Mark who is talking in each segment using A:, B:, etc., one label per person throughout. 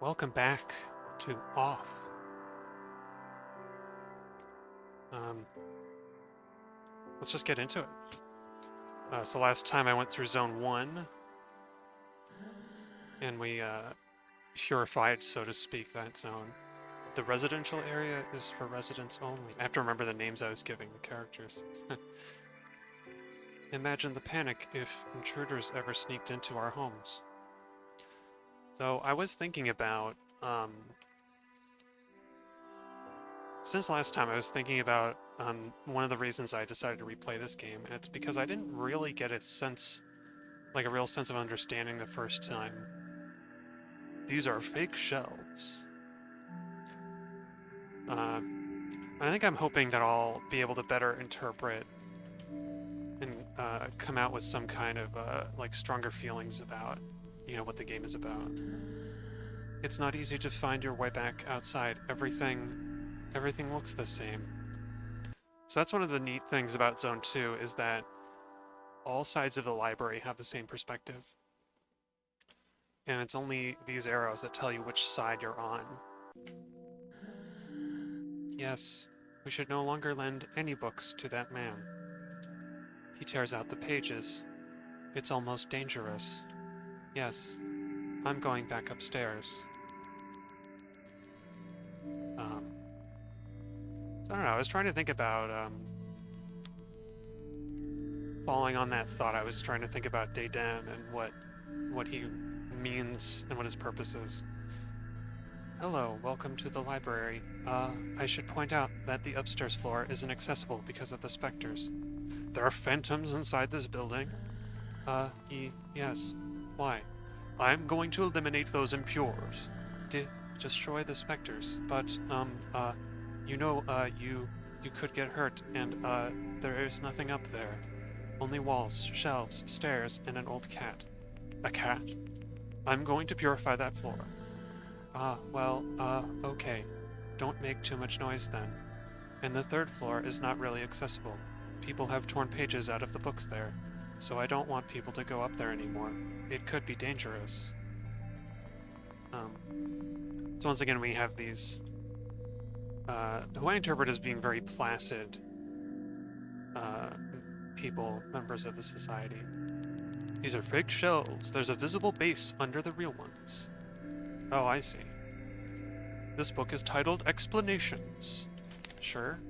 A: Welcome back to Off. Let's just get into it. So last time I went through Zone 1, and we purified, so to speak, that zone. The residential area is for residents only. I have to remember the names I was giving the characters. Imagine the panic if intruders ever sneaked into our homes. So I was thinking about, since last time I was thinking about one of the reasons I decided to replay this game, and it's because I didn't really get a sense, like a real sense of understanding the first time. These are fake shelves. I think I'm hoping that I'll be able to better interpret and come out with some kind of like stronger feelings about, you know, what the game is about. It's not easy to find your way back outside. Everything looks the same. So that's one of the neat things about Zone 2 is that all sides of the library have the same perspective. And it's only these arrows that tell you which side you're on. Yes, we should no longer lend any books to that man. He tears out the pages. It's almost dangerous. Yes, I'm going back upstairs. I don't know, I was trying to think about, following on that thought, I was trying to think about Dedan and what he means and what his purpose is. Hello, welcome to the library. I should point out that the upstairs floor isn't accessible because of the specters. There are phantoms inside this building? Yes. Why? I'm going to eliminate those impures. Destroy the specters, but, you know, you could get hurt, and, there is nothing up there. Only walls, shelves, stairs, and an old cat. A cat? I'm going to purify that floor. Okay. Don't make too much noise then. And the third floor is not really accessible. People have torn pages out of the books there, so I don't want people to go up there anymore. It could be dangerous. So once again we have these, who I interpret as being very placid, people, members of the society. These are fake shelves. There's a visible base under the real ones. Oh, I see. This book is titled Explanations. Sure.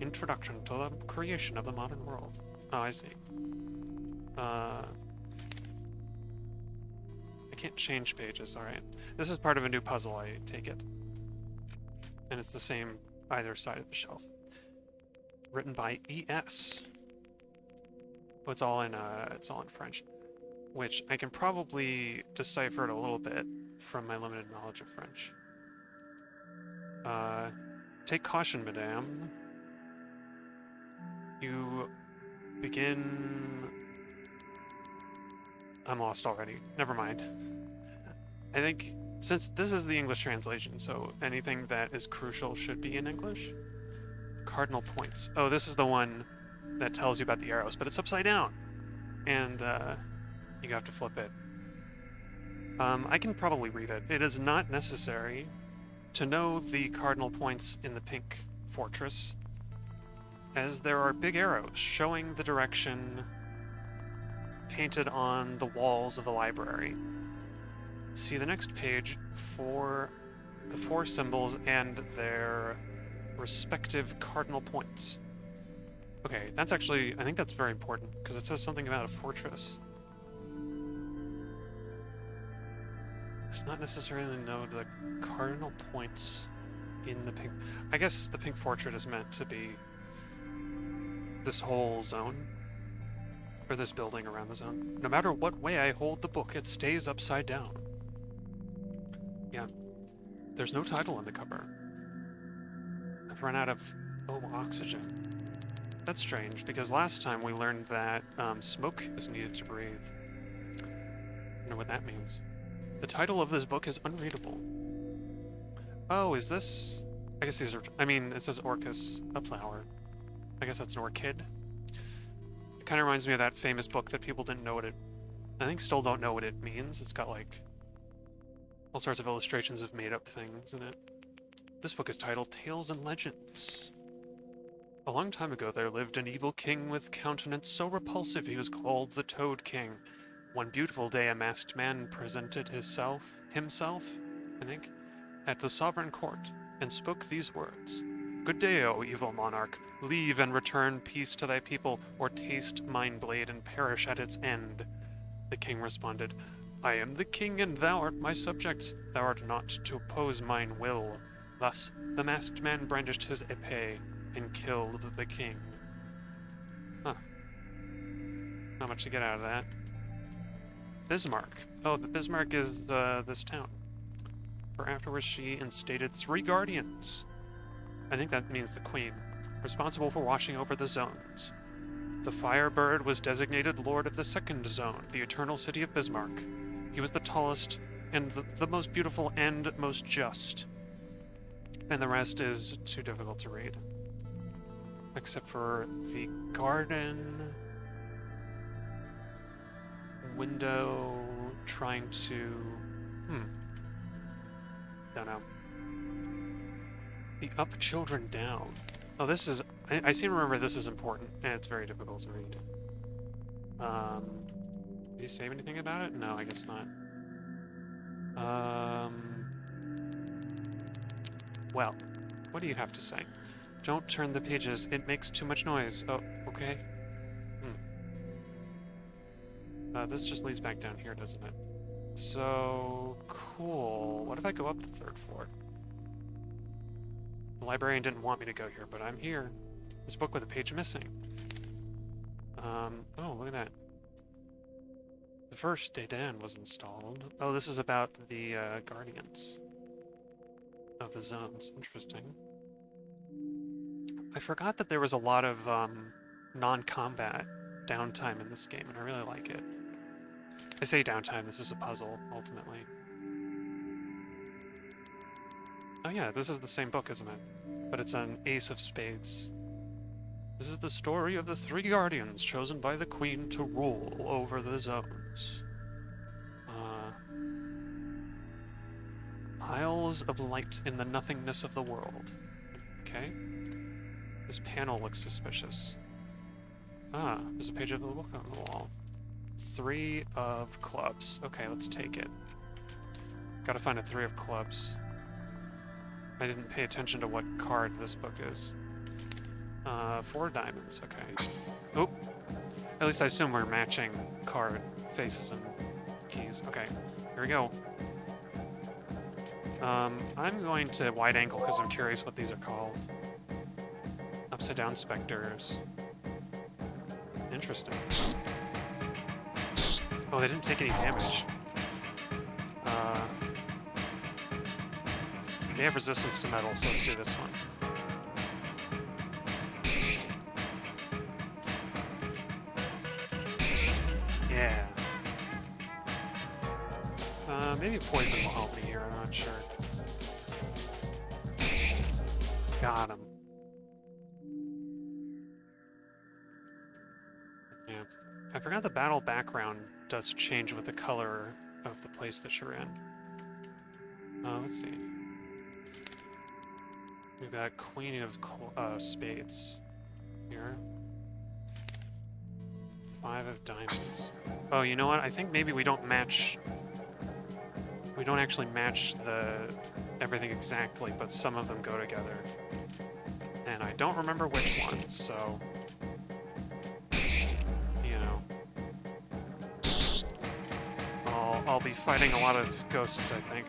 A: Introduction to the Creation of the Modern World. Oh, I see. I can't change pages, alright. This is part of a new puzzle, I take it. And it's the same either side of the shelf. Written by E.S. Oh, it's all in French. Which I can probably decipher it a little bit from my limited knowledge of French. Take caution, madame. You begin... I'm lost already. Never mind. I think, since this is the English translation, so anything that is crucial should be in English. Cardinal points. Oh, this is the one that tells you about the arrows, but it's upside down. And, you have to flip it. I can probably read it. It is not necessary to know the cardinal points in the pink fortress, as there are big arrows showing the direction painted on the walls of the library. See the next page for the 4 symbols and their respective cardinal points. Okay, that's actually, I think that's very important, because it says something about a fortress. It's not necessarily know the cardinal points in the pink... I guess the pink fortress is meant to be this whole zone, or this building around the zone. No matter what way I hold the book, it stays upside down. Yeah. There's no title on the cover. I've run out of, oxygen. That's strange, because last time we learned that smoke is needed to breathe. I don't know what that means. The title of this book is unreadable. Oh, is this... I guess these are... I mean, it says orchis, a flower. I guess that's an orchid. It kind of reminds me of that famous book that people didn't know what it... I think still don't know what it means. It's got, like all sorts of illustrations of made-up things in it. This book is titled Tales and Legends. A long time ago there lived an evil king with countenance so repulsive he was called the Toad King. One beautiful day a masked man presented himself, I think, at the sovereign court, and spoke these words. Good day, O evil monarch. Leave and return peace to thy people, or taste mine blade and perish at its end. The king responded, I am the king, and thou art my subjects. Thou art not to oppose mine will. Thus, the masked man brandished his épée and killed the king. Huh. Not much to get out of that. Bismarck. Oh, the Bismarck is this town. For afterwards she instated 3 guardians. I think that means the queen, responsible for watching over the zones. The Firebird was designated lord of the 2nd zone, the eternal city of Bismarck. He was the tallest and the most beautiful and most just. And the rest is too difficult to read. Except for the garden window trying to... Don't know. The up children down. Oh, this is... I seem to remember this is important, and it's very difficult to read. Did he say anything about it? No, I guess not. Well, what do you have to say? Don't turn the pages, it makes too much noise. Oh, okay. This just leads back down here, doesn't it? So, cool. What if I go up the 3rd floor? The librarian didn't want me to go here, but I'm here. This book with a page missing. Oh, look at that. The first Dédain was installed. Oh, this is about the Guardians of the Zones. Interesting. I forgot that there was a lot of non-combat downtime in this game, and I really like it. I say downtime, this is a puzzle, ultimately. Oh yeah, this is the same book, isn't it? But it's an Ace of Spades. This is the story of the 3 guardians chosen by the queen to rule over the zones. Isles of light in the nothingness of the world. Okay. This panel looks suspicious. Ah, there's a page of the book on the wall. 3 of clubs. Okay, let's take it. Gotta find a 3 of clubs. I didn't pay attention to what card this book is. 4 diamonds, okay. Oop. At least I assume we're matching card faces and keys. Okay, here we go. I'm going to wide angle because I'm curious what these are called. Upside down specters. Interesting. Oh, they didn't take any damage. They have resistance to metal, so let's do this one. Yeah. Maybe poison will help me here, I'm not sure. Got him. Yeah. I forgot the battle background does change with the color of the place that you're in. Let's see. We've got Queen of Spades here. 5 of Diamonds. Oh, you know what? I think maybe we don't match... We don't actually match everything exactly, but some of them go together. And I don't remember which ones, so... You know... I'll be fighting a lot of ghosts, I think.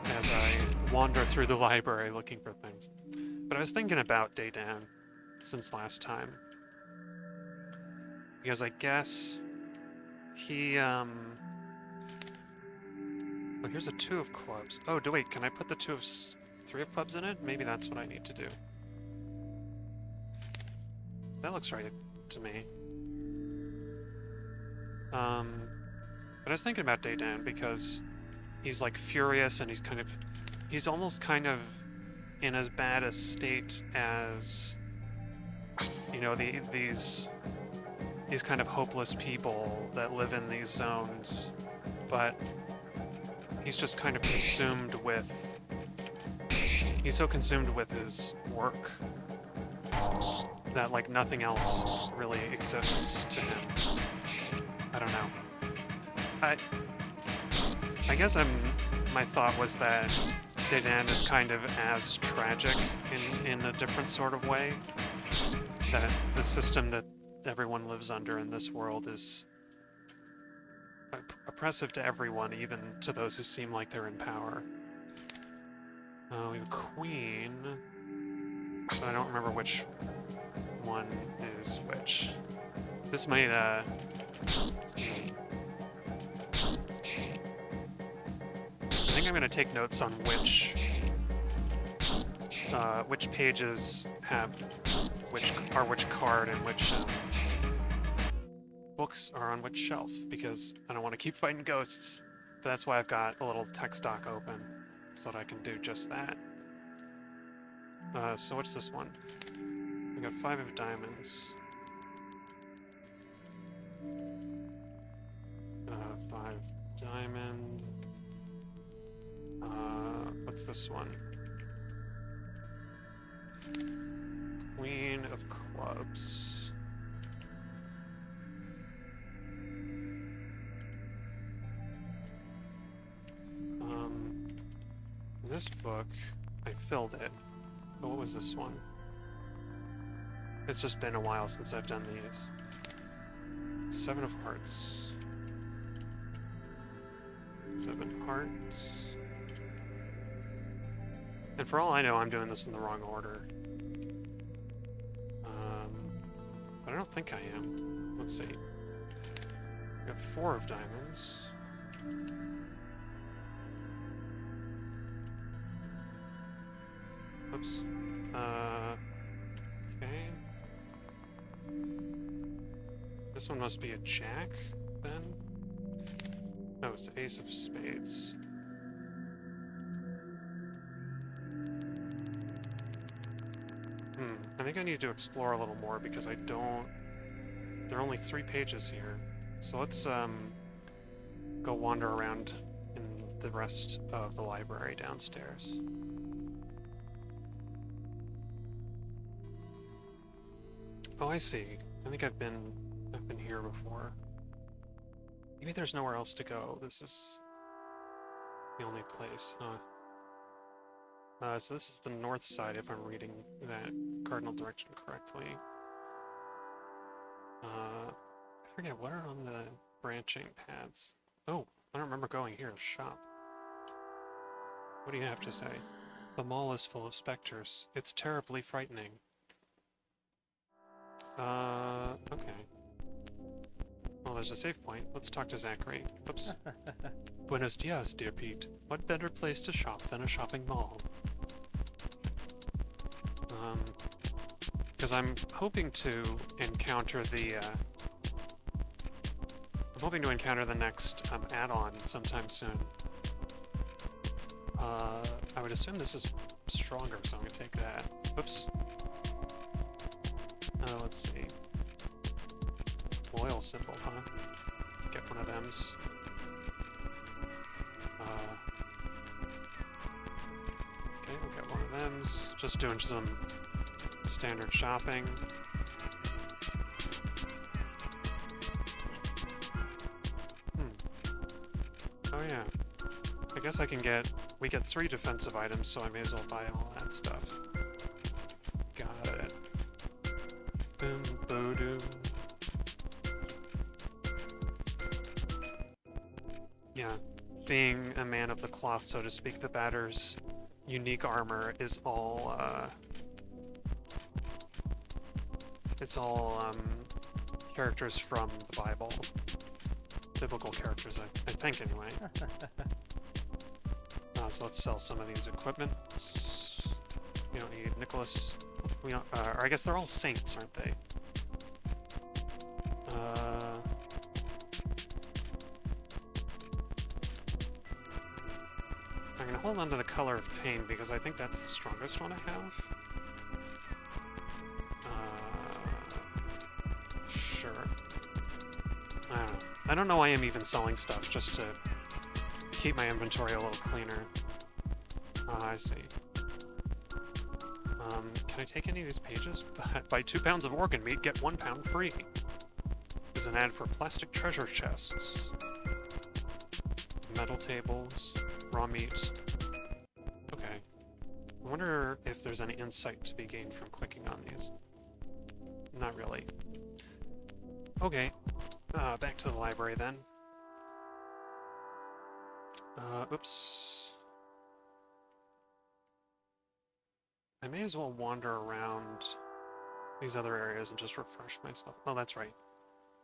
A: As I wander through the library looking for things. But I was thinking about Dédain since last time. Because I guess he, Oh, here's a 2 of clubs. Oh, wait, can I put the 3 of clubs in it? Maybe that's what I need to do. That looks right to me. But I was thinking about Dédain because he's like furious and he's almost kind of in as bad a state as, you know, these these kind of hopeless people that live in these zones, but he's just kind of consumed with... He's so consumed with his work that, like, nothing else really exists to him. I don't know. I guess my thought was that Dedan is kind of as tragic in a different sort of way. That the system that everyone lives under in this world is oppressive to everyone, even to those who seem like they're in power. We have a queen, but I don't remember which one is which. This might, I think I'm gonna take notes on which pages have which card and which books are on which shelf, because I don't want to keep fighting ghosts. But that's why I've got a little text doc open, so that I can do just that. So what's this one? We got 5 of diamonds. 5 diamond. What's this one? Queen of clubs. This book, I filled it. But what was this one? It's just been a while since I've done these. 7 of hearts. 7 hearts. And for all I know, I'm doing this in the wrong order. But I don't think I am. Let's see. We got 4 of diamonds. Oops. Okay. This one must be a jack, then? No, it's the ace of spades. I think I need to explore a little more because I don't... There are only 3 pages here. So let's, go wander around in the rest of the library downstairs. Oh, I see. I think I've been here before. Maybe there's nowhere else to go. This is the only place, huh? So this is the north side, if I'm reading that cardinal direction correctly. I forget, what are on the branching paths? Oh, I don't remember going here. Shop. What do you have to say? The mall is full of specters. It's terribly frightening. Okay. Well, there's a save point. Let's talk to Zachary. Oops. Buenos dias, dear Pete. What better place to shop than a shopping mall? Because I'm hoping to encounter the, the next, add-on sometime soon. I would assume this is stronger, so I'm gonna take that. Oops. Let's see. Oil symbol, huh? Get one of them's. Okay, we'll get one of them's. Just doing some standard shopping. Oh yeah. I guess I can get... We get 3 defensive items, so I may as well buy all that stuff. Got it. Boom, boo-doo. Yeah. Being a man of the cloth, so to speak, the batter's unique armor is all, it's all, characters from the Bible. Biblical characters, I think, anyway. So let's sell some of these equipments. We don't need Nicholas. We don't, or I guess they're all saints, aren't they? I'm gonna hold on to the color of pain because I think that's the strongest one I have. Sure. I don't know why I'm even selling stuff, just to keep my inventory a little cleaner. Ah, I see. Can I take any of these pages? Buy 2 pounds of organ meat, get 1 pound free. There's an ad for plastic treasure chests. Metal tables, raw meat. Okay. I wonder if there's any insight to be gained from clicking on these. Not really. Okay. Back to the library then. Oops. I may as well wander around these other areas and just refresh myself. Oh, that's right.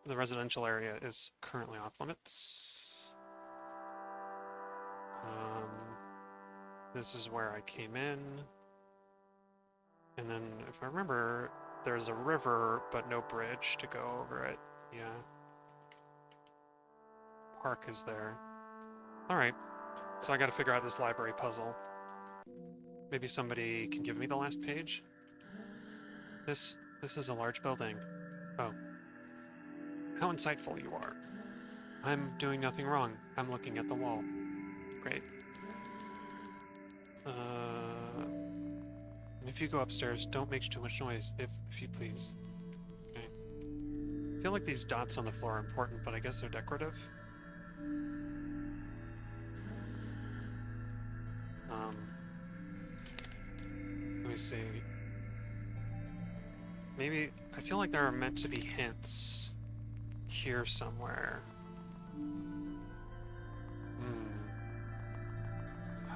A: The residential area is currently off limits. This is where I came in. And then, if I remember, there's a river, but no bridge to go over it. Yeah. Park is there. Alright. So I gotta figure out this library puzzle. Maybe somebody can give me the last page? This is a large building. Oh. How insightful you are. I'm doing nothing wrong. I'm looking at the wall. Great. And if you go upstairs, don't make too much noise, if you please. Okay. I feel like these dots on the floor are important, but I guess they're decorative. Let me see. Maybe, I feel like there are meant to be hints here somewhere.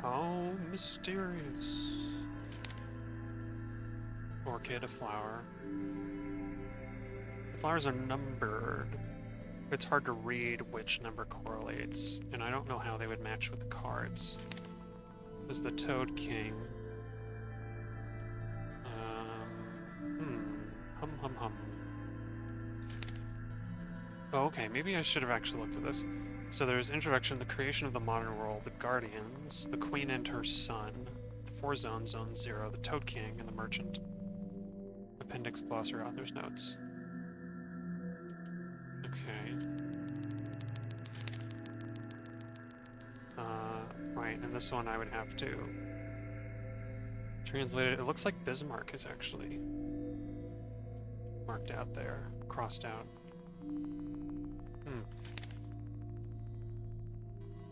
A: How mysterious. Orchid, a flower. The flowers are numbered. It's hard to read which number correlates, and I don't know how they would match with the cards. This is the Toad King. Hum. Oh, okay, maybe I should have actually looked at this. So there's introduction, the creation of the modern world, the Guardians, the Queen and her son, the 4 zones, Zone 0, the Toad King, and the Merchant. Appendix, glossary, author's notes. Okay. Right, and this one I would have to translate it. It looks like Bismarck is actually marked out there, crossed out.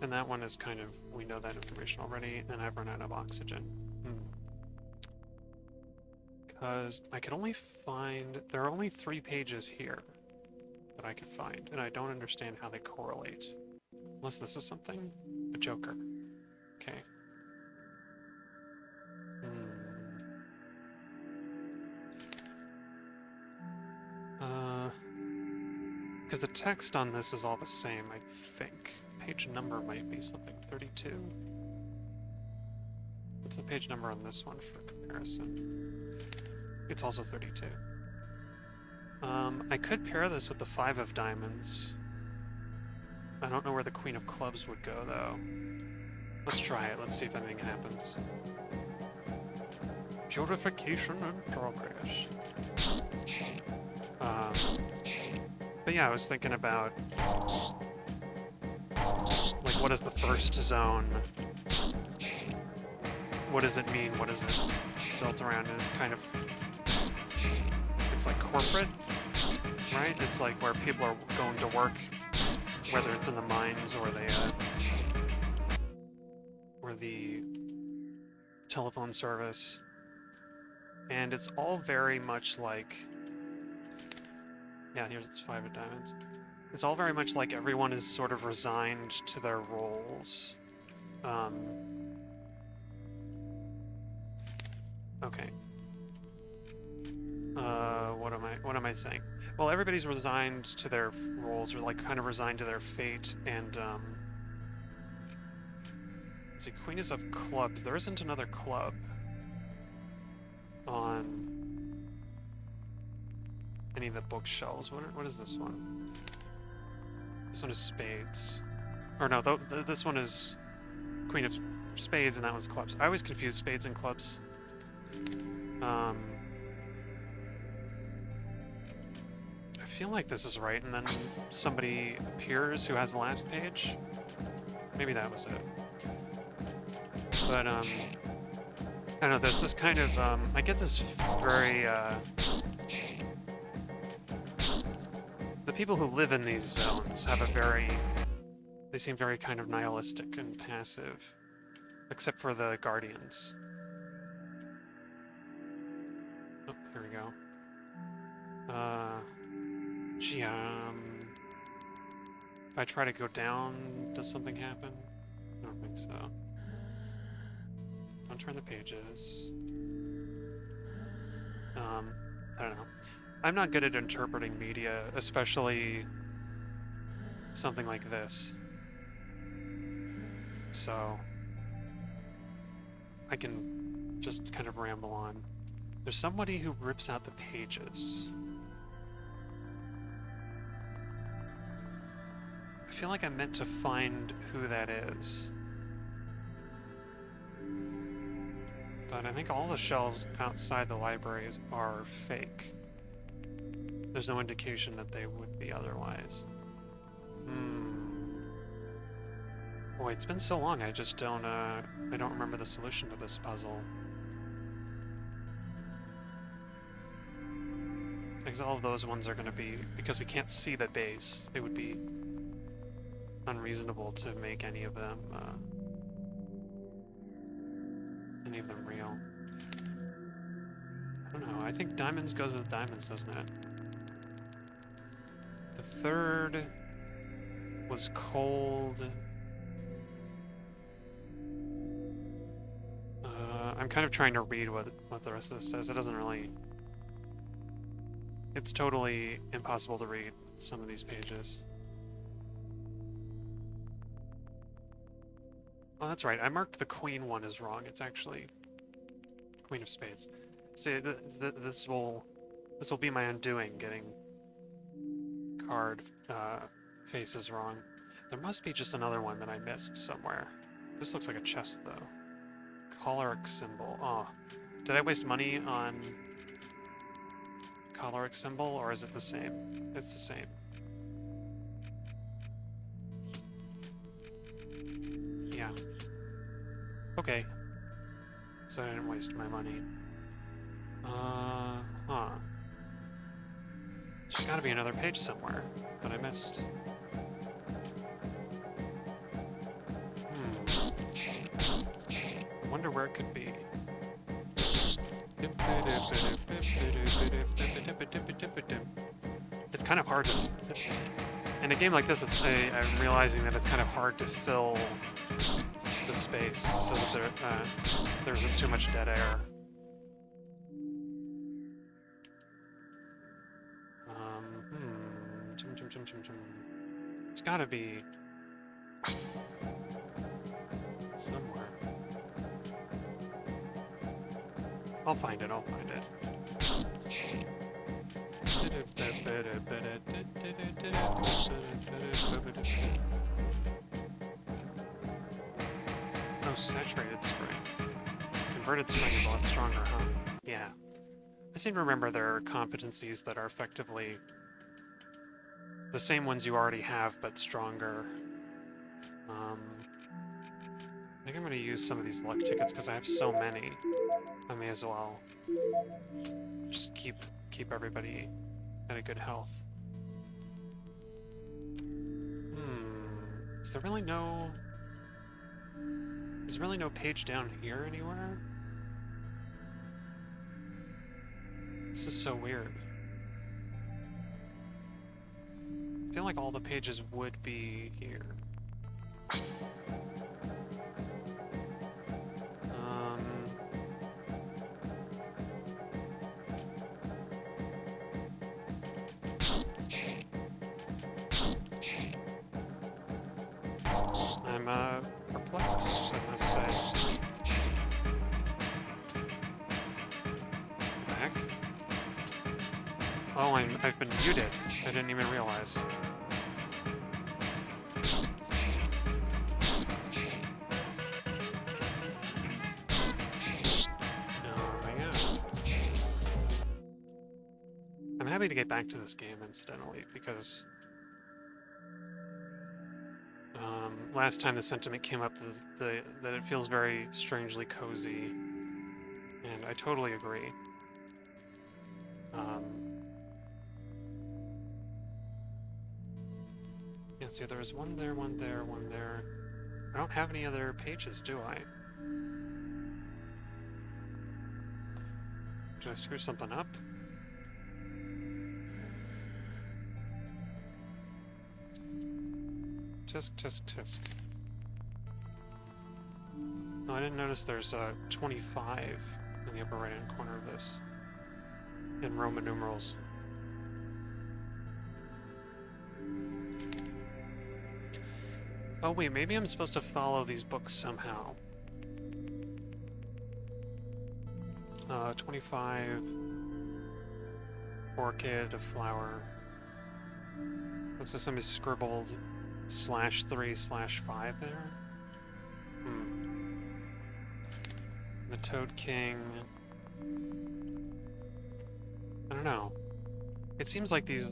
A: And that one is kind of, we know that information already, and I've run out of oxygen. Because I could only find, there are only 3 pages here that I could find, and I don't understand how they correlate. Unless this is something? A Joker. Okay. Because the text on this is all the same, I think. Page number might be something. 32? What's the page number on this one for comparison? It's also 32. I could pair this with the 5 of diamonds. I don't know where the Queen of clubs would go, though. Let's try it. Let's see if anything happens. Purification in progress. But yeah, I was thinking about, like, what is the first zone? What does it mean? What is it built around? And it's kind of, it's like corporate, right? It's like where people are going to work, whether it's in the mines or the telephone service. And it's all very much like, yeah, here's 5 of diamonds. It's all very much like everyone is sort of resigned to their roles. Okay. What am I saying? Well, everybody's resigned to their roles, or like kind of resigned to their fate, and let's see, Queen is of clubs. There isn't another club on any of the bookshelves. What is this one? This one is spades. Or no, this one is Queen of spades, and that one's clubs. I always confuse spades and clubs. I feel like this is right, and then somebody appears who has the last page. Maybe that was it. But, I don't know, there's this kind of, I get this very, the people who live in these zones have a very, they seem very kind of nihilistic and passive, except for the Guardians. Oh, here we go. Gee, if I try to go down, does something happen? I don't think so. Don't turn the pages. I don't know. I'm not good at interpreting media, especially something like this. So I can just kind of ramble on. There's somebody who rips out the pages. I feel like I'm meant to find who that is. But I think all the shelves outside the libraries are fake. There's no indication that they would be otherwise. Boy, it's been so long, I just don't, I don't remember the solution to this puzzle. Because all of those ones are gonna be, because we can't see the base, it would be unreasonable to make any of them real. I don't know, I think diamonds goes with diamonds, doesn't it? The third was cold. I'm kind of trying to read what the rest of this says. It doesn't really... It's totally impossible to read some of these pages. Oh, that's right. I marked the Queen one as wrong. It's actually Queen of Spades. See, this will be my undoing, getting card faces wrong. There must be just another one that I missed somewhere. This looks like a chest, though. Choleric symbol. Oh, did I waste money on choleric symbol, or is it the same? It's the same. Yeah. Okay. So I didn't waste my money. Huh. There's gotta be another page somewhere that I missed. I wonder where it could be. It's kind of hard to... In a game like this, I'm realizing that it's kind of hard to fill the space so that there isn't too much dead air. It's gotta be somewhere. I'll find it, I'll find it. Oh, saturated spring. Converted spring is a lot stronger, huh? Yeah. I seem to remember there are competencies that are effectively the same ones you already have, but stronger. I think I'm going to use some of these luck tickets because I have so many. I may as well just keep everybody at a good health. Is there really no... Is there really no page down here anywhere? This is so weird. I feel like all the pages would be here. I'm perplexed, I must say. What the heck? Oh, I've been muted. I didn't even realize. I'm happy to get back to this game, incidentally, because last time the sentiment came up that it feels very strangely cozy, and I totally agree. Yeah, see, there was one there, one there, one there. I don't have any other pages, do I? Did I screw something up? Tisk, tisk, tisk. No, I didn't notice there's 25 in the upper right-hand corner of this. In Roman numerals. Oh wait, maybe I'm supposed to follow these books somehow. 25... Orchid, a flower. Looks like somebody scribbled /3/5 there. The Toad King. I don't know. It seems like these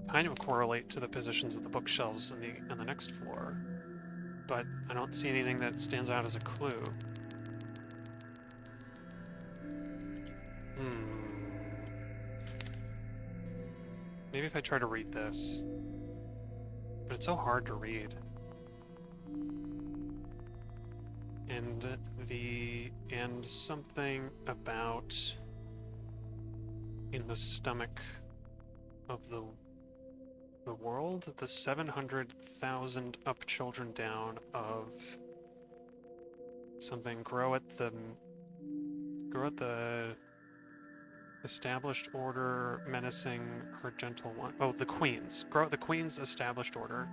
A: kind of correlate to the positions of the bookshelves on the next floor, but I don't see anything that stands out as a clue. Maybe if I try to read this. But it's so hard to read. And something about in the stomach of the world, the 700,000 up children down of something grow at the established order menacing her gentle one. Oh, the queens. Grow at the queen's established order.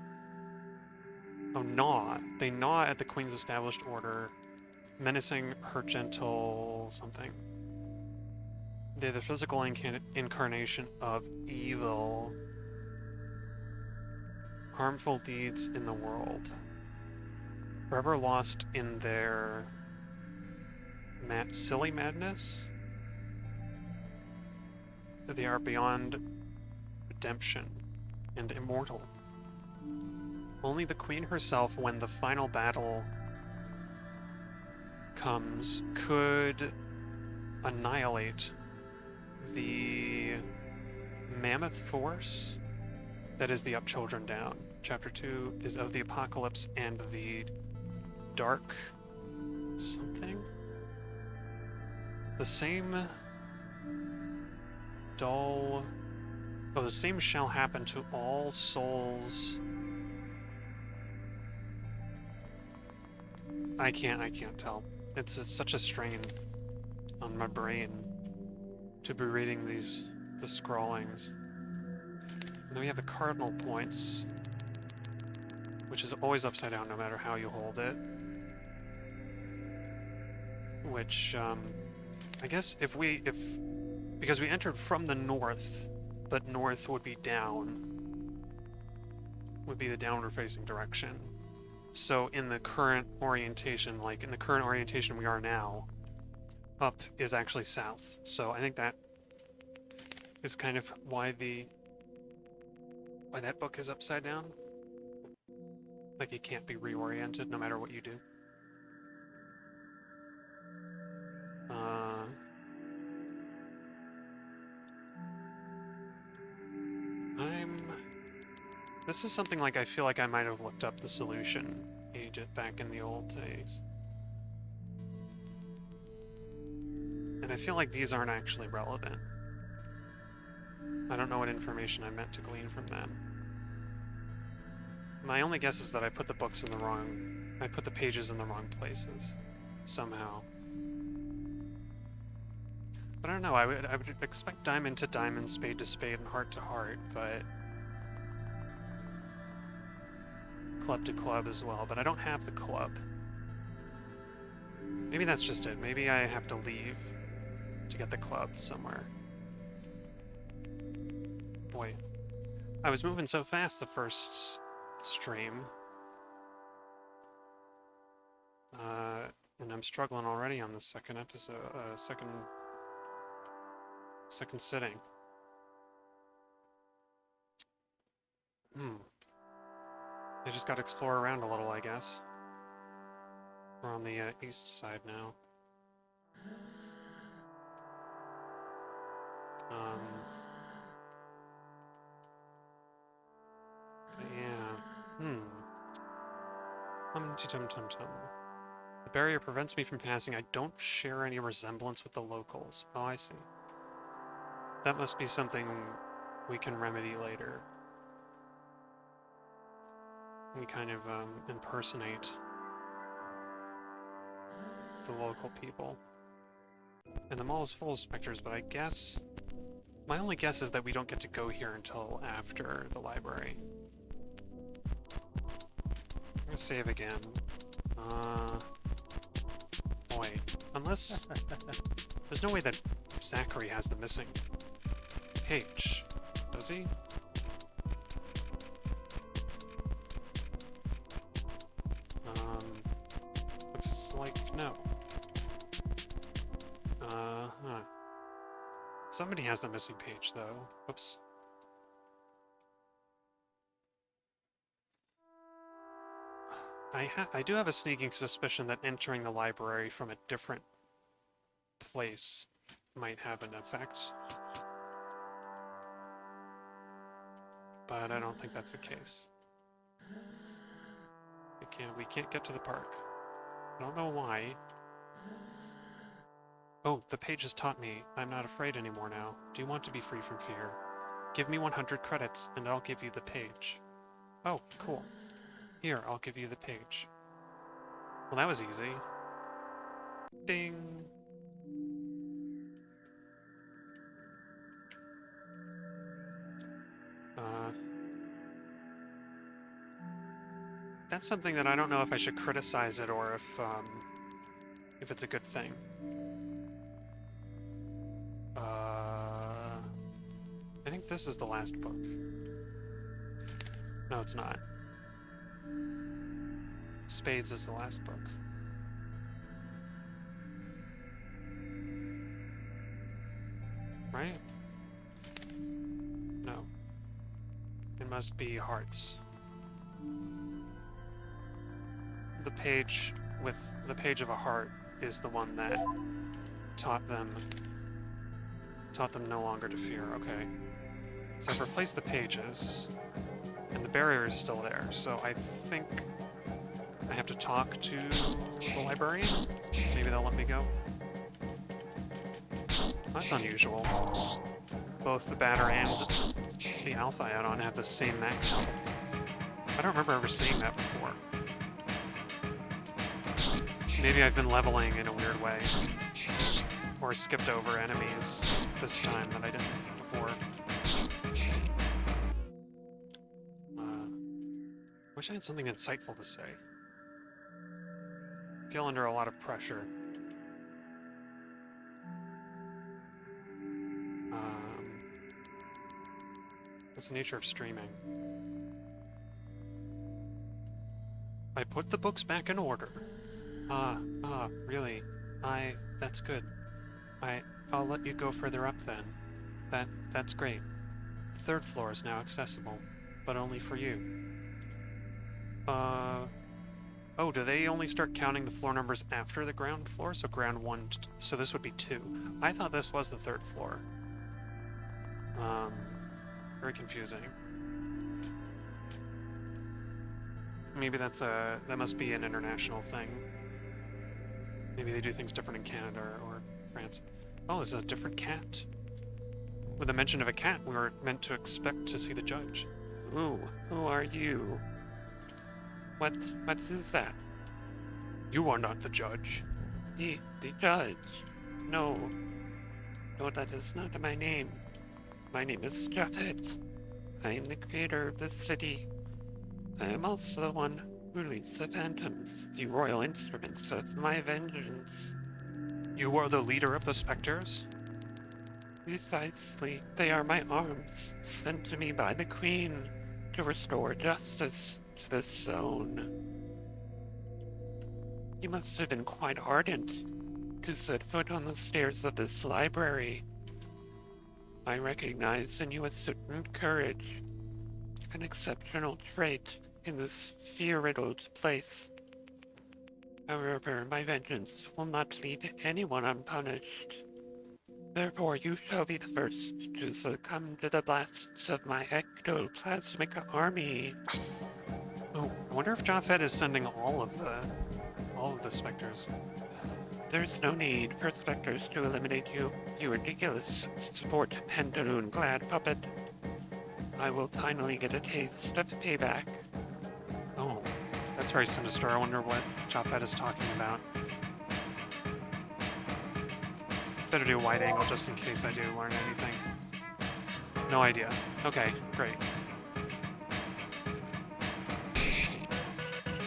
A: Oh, gnaw. They gnaw at the queen's established order, menacing her gentle something. They're the physical incarnation of evil. Harmful deeds in the world. Forever lost in their silly madness. They are beyond redemption and immortal. Only the queen herself, when the final battle comes, could annihilate the mammoth force that is the Up Children Down. Chapter 2 is of the apocalypse and the dark something? The same dull... Oh, the same shall happen to all souls. I can't tell. It's such a strain on my brain to be reading the scrawlings. And then we have the cardinal points, which is always upside down no matter how you hold it. Which, I guess because we entered from the north, but north would be down, would be the downward facing direction. So in the current orientation, we are now, up is actually south. So I think that is kind of why that book is upside down. Like, it can't be reoriented no matter what you do. This is something like I feel like I might have looked up the solution back in the old days. And I feel like these aren't actually relevant. I don't know what information I meant to glean from them. My only guess is that I put the pages in the wrong places, somehow. But I don't know, I would expect diamond to diamond, spade to spade, and heart to heart, but... club to club as well, but I don't have the club. Maybe that's just it. Maybe I have to leave to get the club somewhere. Boy, I was moving so fast the first stream. And I'm struggling already on the second episode, second sitting. Hmm. I just gotta explore around a little, I guess. We're on the east side now. But yeah. Tum-tum-tum-tum. The barrier prevents me from passing. I don't share any resemblance with the locals. Oh, I see. That must be something we can remedy later. We kind of impersonate the local people. And the mall is full of specters, but I guess... My only guess is that we don't get to go here until after the library. I'm gonna save again. Boy. Unless... There's no way that Zachary has the missing page. Does he? Looks like no. Huh. Somebody has the missing page, though. Whoops. I do have a sneaking suspicion that entering the library from a different place might have an effect. But I don't think that's the case. We can't get to the park. I don't know why. Oh, the page has taught me. I'm not afraid anymore now. Do you want to be free from fear? Give me 100 credits, and I'll give you the page. Oh, cool. Here, I'll give you the page. Well, that was easy. Ding! That's something that I don't know if I should criticize it or if it's a good thing. I think this is the last book. No, it's not. Spades is the last book. Right? No. It must be hearts. The page with the page of a heart is the one that taught them no longer to fear. Okay. So I've replaced the pages, and the barrier is still there, so I think I have to talk to the librarian? Maybe they'll let me go? That's unusual. Both the batter and the alpha add-on have the same max health. I don't remember ever seeing that before. Maybe I've been leveling in a weird way. Or skipped over enemies this time that I didn't before. Wish I had something insightful to say. Feel under a lot of pressure. That's the nature of streaming. I put the books back in order. Really? That's good. I'll let you go further up then. That's great. The third floor is now accessible, but only for you. Oh, do they only start counting the floor numbers after the ground floor? So ground 1, so this would be 2. I thought this was the third floor. Very confusing. Maybe that must be an international thing. Maybe they do things different in Canada or France. Oh, this is a different cat. With the mention of a cat, we were meant to expect to see the judge. Ooh, who are you? What is that? You are not the judge. The judge? No, that is not my name. My name is Japhet. I am the creator of this city. I am also the one who leads the phantoms, the royal instruments of my vengeance. You are the leader of the specters? Precisely. They are my arms, sent to me by the Queen to restore justice to this zone. You must have been quite ardent to set foot on the stairs of this library. I recognize in you a certain courage,
B: an exceptional trait in this fear-riddled place. However, my vengeance will not leave anyone unpunished. Therefore, you shall be the first to succumb to the blasts of my ectoplasmic army.
A: Oh, I wonder if Japheth is sending all of the specters.
B: There's no need for specters to eliminate you, you ridiculous sport pantaloon-clad puppet. I will finally get a taste of payback.
A: Oh, that's very sinister. I wonder what Japheth is talking about. Better do a wide angle just in case I do learn anything. No idea. Okay, great.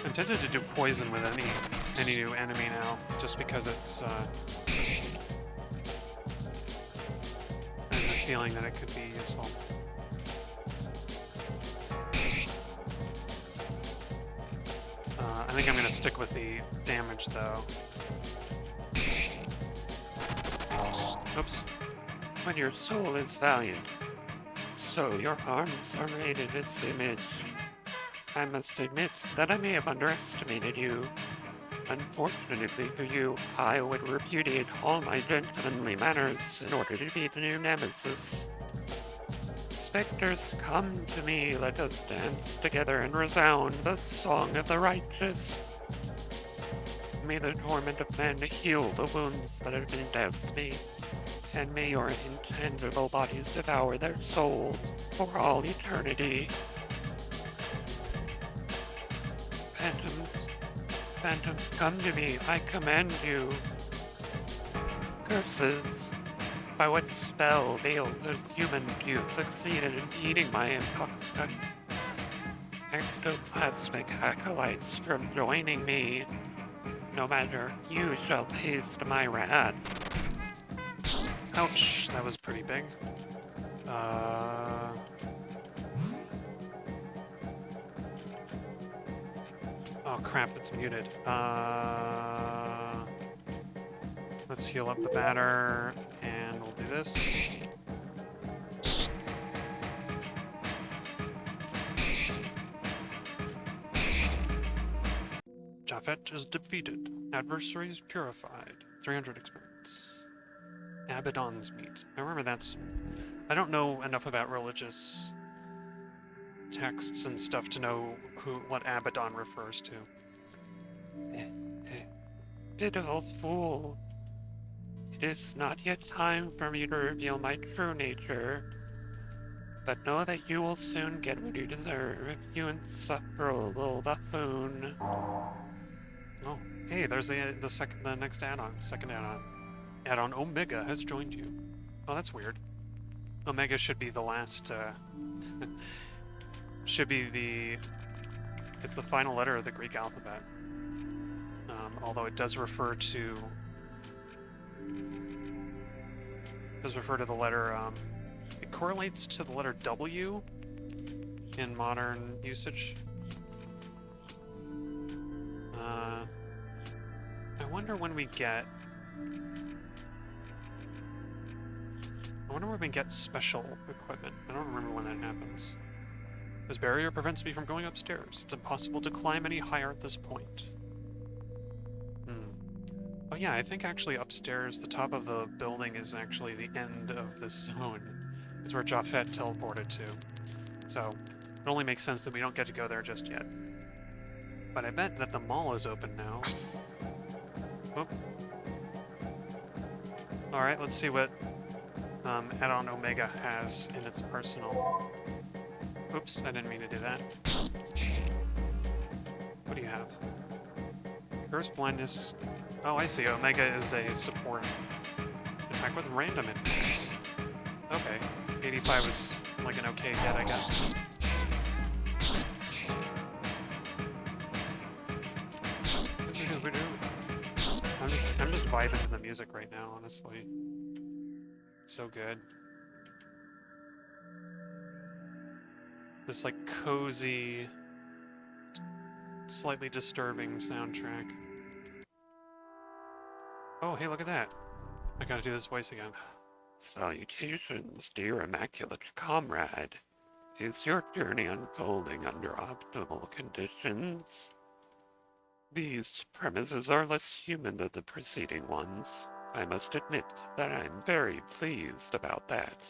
A: I'm tempted to do poison with any new enemy now, just because it's I have a feeling that it could be useful. I think I'm gonna stick with the damage though. Oops.
B: When your soul is valiant, so your arms are made in its image. I must admit that I may have underestimated you. Unfortunately for you, I would repudiate all my gentlemanly manners in order to be the new nemesis. Specters, come to me, let us dance together and resound the song of the righteous. May the torment of men heal the wounds that have been dealt me, and may your intangible bodies devour their souls for all eternity. Phantoms, come to me, I command you. Curses, by what spell veils this human you succeeded in impeding my ectoplasmic acolytes from joining me? No matter, you shall taste my wrath.
A: Ouch, that was pretty big. Oh crap, it's muted. Let's heal up the batter, and we'll do this. Japheth is defeated. Adversaries purified. 300 experience. Abaddon's meat. I remember that's... I don't know enough about religious texts and stuff to know what Abaddon refers to.
B: Pitiful fool. It is not yet time for me to reveal my true nature. But know that you will soon get what you deserve, you insufferable buffoon.
A: Oh, hey, there's the next add-on, second add-on. Add-on Omega has joined you. Oh, that's weird. Omega should be the last, should be it's the final letter of the Greek alphabet. Although it does refer to the letter, it correlates to the letter W in modern usage. I wonder when we get special equipment. I don't remember when that happens. This barrier prevents me from going upstairs. It's impossible to climb any higher at this point. Oh yeah, I think actually upstairs, the top of the building is actually the end of this zone. It's where Japheth teleported to. So, it only makes sense that we don't get to go there just yet. But I bet that the mall is open now. Oh. Alright, let's see what add-on Omega has in its arsenal. Oops, I didn't mean to do that. What do you have? Curse blindness. Oh, I see. Omega is a support. Attack with random impact. Okay. 85 was like an okay hit, I guess. I'm just vibing to the music right now, honestly. It's so good. This like cozy, slightly disturbing soundtrack. Oh, hey, look at that. I gotta do this voice again.
B: Salutations, dear immaculate comrade. Is your journey unfolding under optimal conditions? These premises are less human than the preceding ones. I must admit that I'm very pleased about that.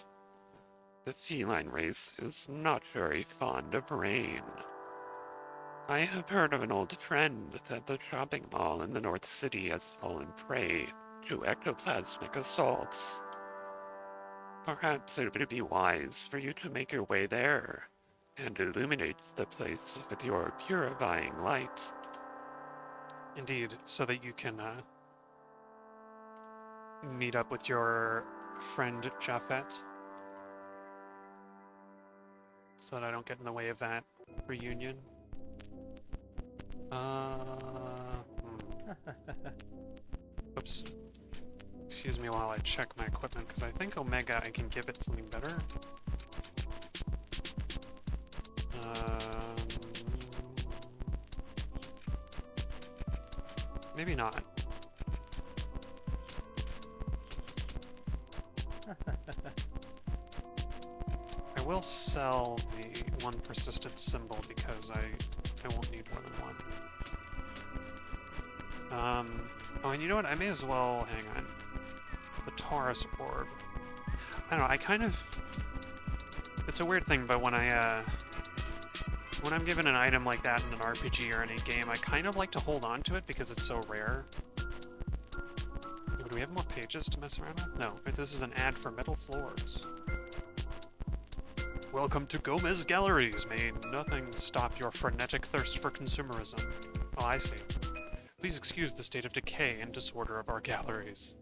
B: The feline race is not very fond of rain. I have heard of an old trend that the shopping mall in the North City has fallen prey to ectoplasmic assaults. Perhaps it would be wise for you to make your way there and illuminate the place with your purifying light.
A: Indeed, so that you can meet up with your friend Japhet. So that I don't get in the way of that reunion. Oops. Excuse me while I check my equipment, because I think Omega, I can give it something better. Maybe not. I will sell the one persistent symbol because I won't need more than one. Oh, and you know what? I may as well, hang on. The Taurus orb. I don't know, I kind of... It's a weird thing, but when when I'm given an item like that in an RPG or any game, I kind of like to hold on to it because it's so rare. Do we have more pages to mess around with? No, this is an ad for Metal Floors. Welcome to Gomez Galleries. May nothing stop your frenetic thirst for consumerism. Oh, I see. Please excuse the state of decay and disorder of our galleries.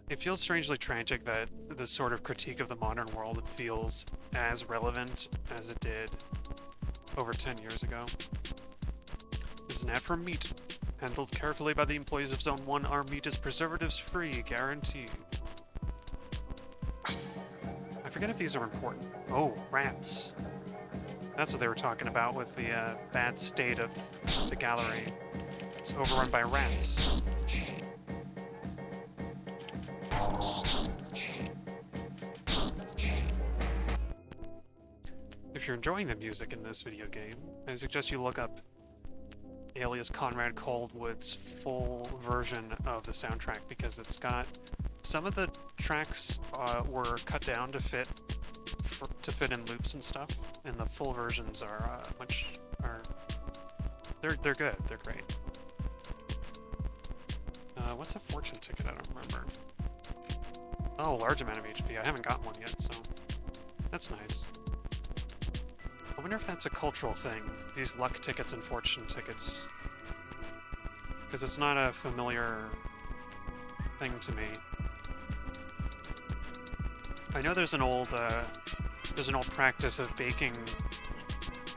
A: It feels strangely tragic that this sort of critique of the modern world feels as relevant as it did over 10 years ago. This is an ad for meat. Handled carefully by the employees of Zone 1, our meat is preservatives-free, guaranteed. I forget if these are important. Oh, rats. That's what they were talking about with the bad state of the gallery. It's overrun by rats. If you're enjoying the music in this video game, I suggest you look up alias Conrad Coldwood's full version of the soundtrack, because it's got some of the tracks were cut down to fit in loops and stuff, and the full versions are they're good. They're great. What's a fortune ticket? I don't remember. Oh, large amount of HP. I haven't gotten one yet, so that's nice. I wonder if that's a cultural thing, these luck tickets and fortune tickets. Because it's not a familiar thing to me. I know there's an old practice of baking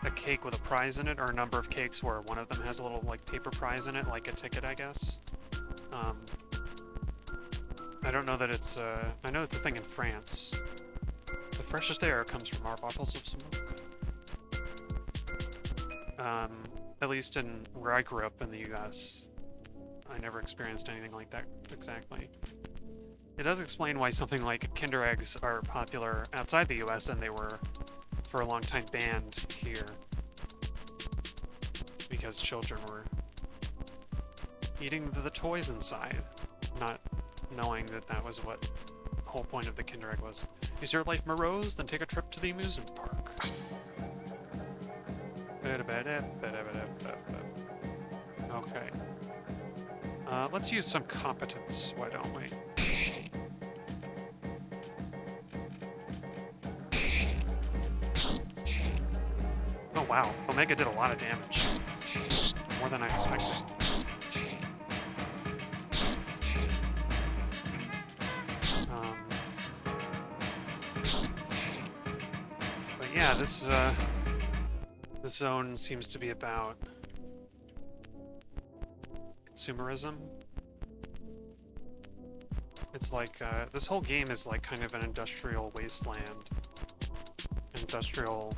A: a cake with a prize in it, or a number of cakes where one of them has a little, like, paper prize in it, like a ticket, I guess. I don't know that it's, I know it's a thing in France. The freshest air comes from our bottles of smoke. At least in where I grew up in the US, I never experienced anything like that exactly. It does explain why something like Kinder Eggs are popular outside the US and they were, for a long time, banned here. Because children were eating the toys inside, not knowing that that was what the whole point of the Kinder Egg was. Is your life morose? Then take a trip to the amusement park. Okay. Let's use some competence, why don't we? Oh wow, Omega did a lot of damage. More than I expected. But yeah, this zone seems to be about consumerism. It's like, this whole game is like kind of an industrial wasteland. Industrial...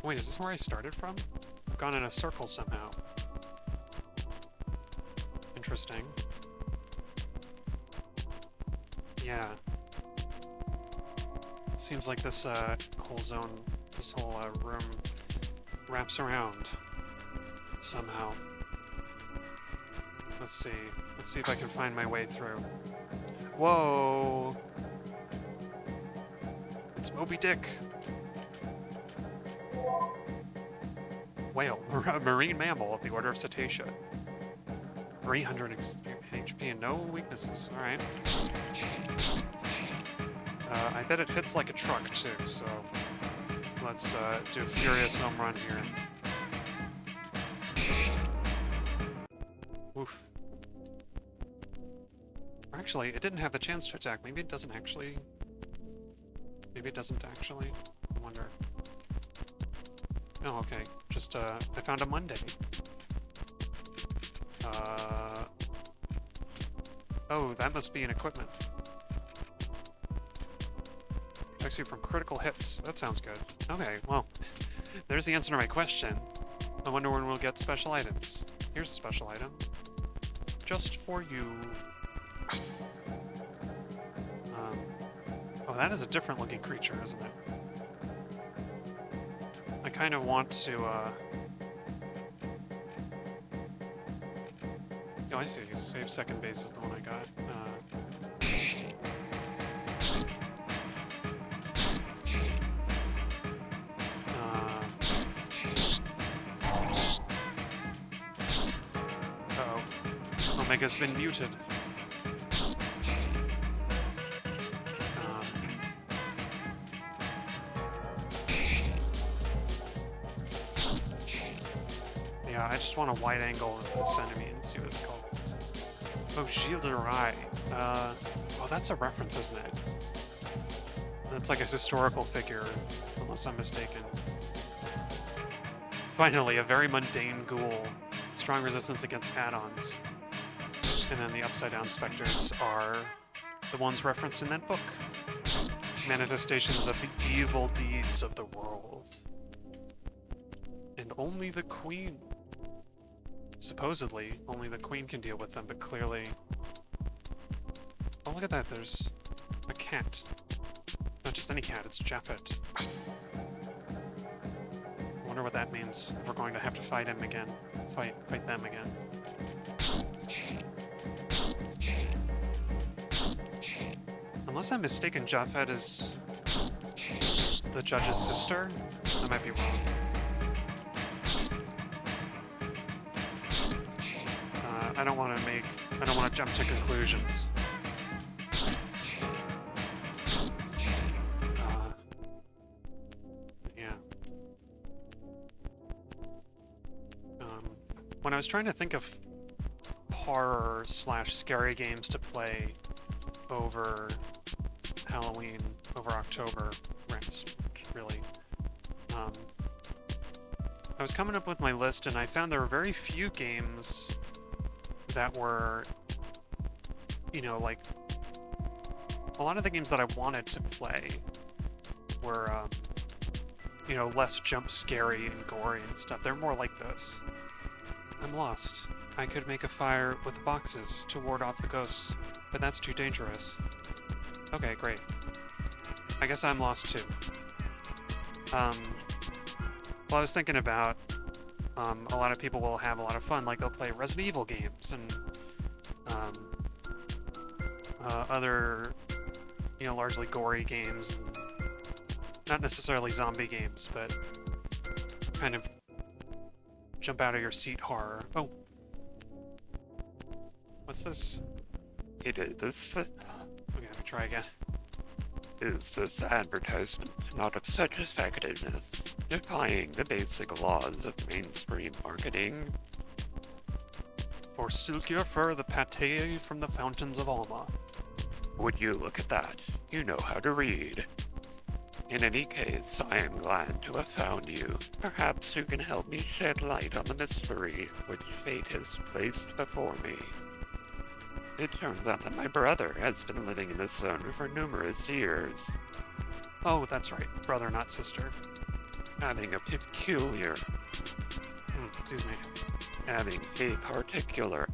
A: Wait, is this where I started from? I've gone in a circle somehow. Interesting. Yeah. Seems like this whole zone, this whole room wraps around somehow. Let's see. Let's see if I can find my way through. Whoa! It's Moby Dick. Whale, a marine mammal of the order of Cetacea. 300 HP and no weaknesses. All right. I bet it hits like a truck too. So let's do a furious home run here. Oof. Or actually, it didn't have the chance to attack. Maybe it doesn't actually. Maybe it doesn't actually. I wonder. Oh, okay. Just, I found a Monday. Oh, that must be an equipment. Protects you from critical hits. That sounds good. Okay, well, there's the answer to my question. I wonder when we'll get special items. Here's a special item. Just for you. Oh, that is a different looking creature, isn't it? I kind of want to, Oh, I see. Save second base is the one I got. Uh-oh. Omega's been muted. Yeah, I just want a wide angle of this enemy and see what it's called. Oh, Shielded Eye. Oh, that's a reference, isn't it? That's like a historical figure, unless I'm mistaken. Finally, a very mundane ghoul. Strong resistance against add-ons. And then the upside-down specters are the ones referenced in that book. Manifestations of the evil deeds of the world. And only the queen... Supposedly, only the queen can deal with them, but clearly... Oh, look at that, there's a cat. Not just any cat, it's Japhet. I wonder what that means. We're going to have to fight him again. Fight them again. Unless I'm mistaken, Japhet is the judge's sister? I might be wrong. I don't want to jump to conclusions. Yeah. When I was trying to think of horror/scary games to play over Halloween, over October, really, I was coming up with my list and I found there were very few games that were, you know, like, a lot of the games that I wanted to play were, you know, less jump scary and gory and stuff. They're more like this. I'm lost. I could make a fire with boxes to ward off the ghosts, but that's too dangerous. Okay, great. I guess I'm lost too. Well, I was thinking about a lot of people will have a lot of fun, like they'll play Resident Evil games and other, you know, largely gory games. Not necessarily zombie games, but kind of jump out of your seat horror. Oh. What's this?
B: Okay,
A: let me try again.
B: Is this advertisement not of such effectiveness, defying the basic laws of mainstream marketing?
A: For silkier fur, the pate from the fountains of Alma.
B: Would you look at that? You know how to read. In any case, I am glad to have found you. Perhaps you can help me shed light on the mystery which fate has placed before me. It turns out that my brother has been living in this zone for numerous years.
A: Oh, that's right. Brother, not sister.
B: Having a particular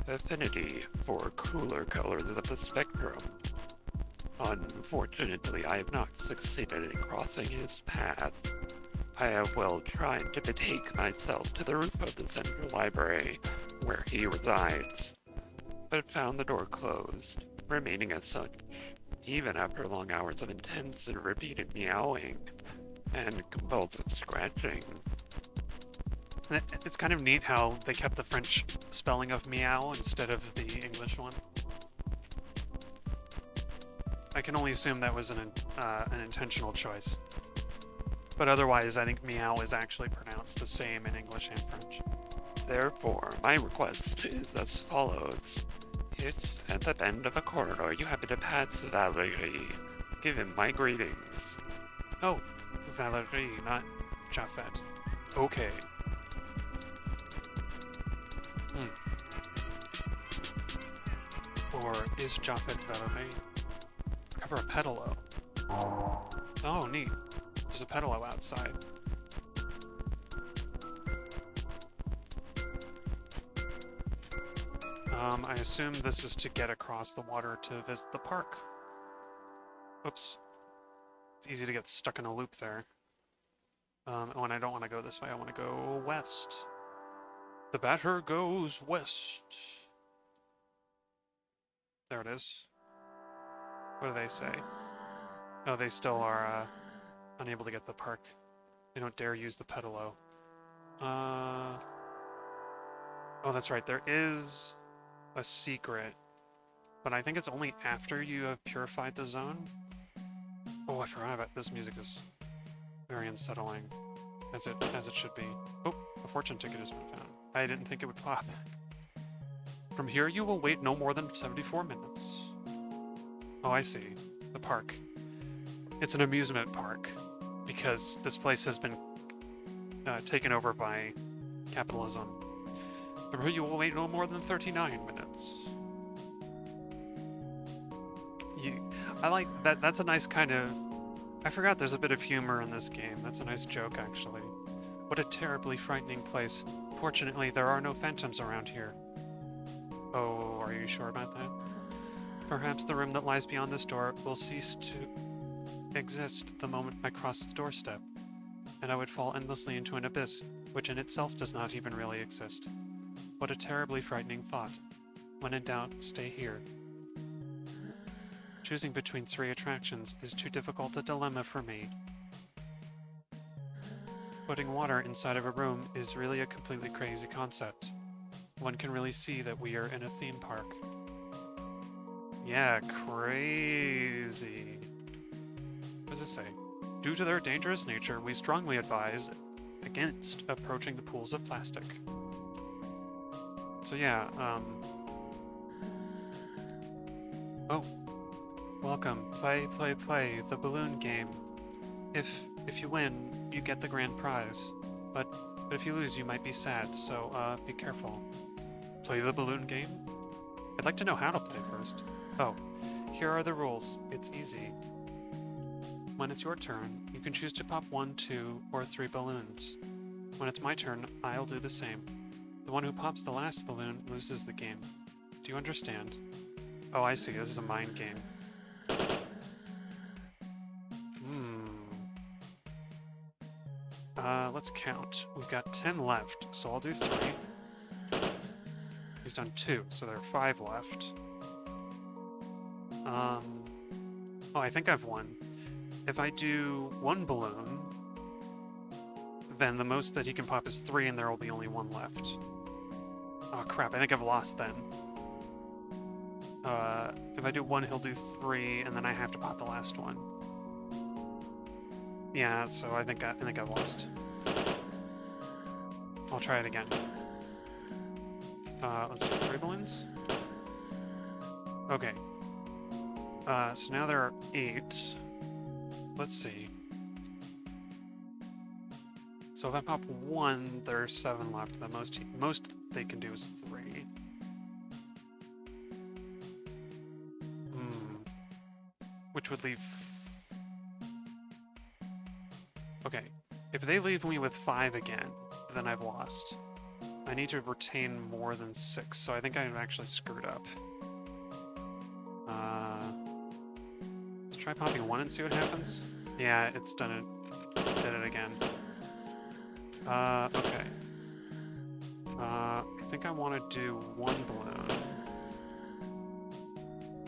B: affinity for cooler colors of the spectrum. Unfortunately, I have not succeeded in crossing his path. I have well tried to betake myself to the roof of the central library, where he resides, but found the door closed, remaining as such, even after long hours of intense and repeated meowing and compulsive scratching.
A: It's kind of neat how they kept the French spelling of meow instead of the English one. I can only assume that was an intentional choice. But otherwise, I think meow is actually pronounced the same in English and French.
B: Therefore, my request is as follows. If at the bend of a corridor you happen to pass Valerie, give him my greetings.
A: Oh, Valerie, not Jaffet. Okay. Or is Jaffet Valerie? Cover a pedalo. Oh, neat. There's a pedalo outside. I assume this is to get across the water to visit the park. Oops. It's easy to get stuck in a loop there. When I don't want to go this way, I want to go west. The batter goes west. There it is. What do they say? Oh, they still are unable to get the park. They don't dare use the pedalo. Oh, that's right. There is a secret, but I think it's only after you have purified the zone. Oh, I forgot about this. Music is very unsettling, as it should be. Oh, a fortune ticket has been found. I didn't think it would pop. From here, you will wait no more than 74 minutes. Oh, I see. The park. It's an amusement park, because this place has been taken over by capitalism. From here, you will wait no more than 39 minutes. I like that. That's a nice kind of... I forgot there's a bit of humor in this game. That's a nice joke, actually. What a terribly frightening place. Fortunately, there are no phantoms around here. Oh, are you sure about that? Perhaps the room that lies beyond this door will cease to exist the moment I cross the doorstep, and I would fall endlessly into an abyss, which in itself does not even really exist. What a terribly frightening thought. When in doubt, stay here. Choosing between 3 attractions is too difficult a dilemma for me. Putting water inside of a room is really a completely crazy concept. One can really see that we are in a theme park. Yeah, crazy. What does it say? Due to their dangerous nature, we strongly advise against approaching the pools of plastic. So yeah, oh. Welcome. Play, play, play. The balloon game. If you win, you get the grand prize. But if you lose, you might be sad, so be careful. Play the balloon game? I'd like to know how to play first. Oh, here are the rules. It's easy. When it's your turn, you can choose to pop 1, 2, or 3 balloons. When it's my turn, I'll do the same. The one who pops the last balloon loses the game. Do you understand? Oh, I see. This is a mind game. Let's count. We've got 10 left, so I'll do 3. He's done 2, so there are 5 left. Oh, I think I've won. If I do 1 balloon, then the most that he can pop is 3, and there will be only 1 left. Oh, crap. I think I've lost then. If I do 1, he'll do 3, and then I have to pop the last one. Yeah, so I think I've lost. I'll try it again. Let's do 3 balloons. Okay. So now there are 8. Let's see. So if I pop 1, there's 7 left. The most they can do is 3. Which would leave... Okay. If they leave me with 5 again, then I've lost. I need to retain more than 6, so I think I've actually screwed up. try popping one and see what happens? Yeah, it's done it. Did it again. Okay. I think I want to do one balloon.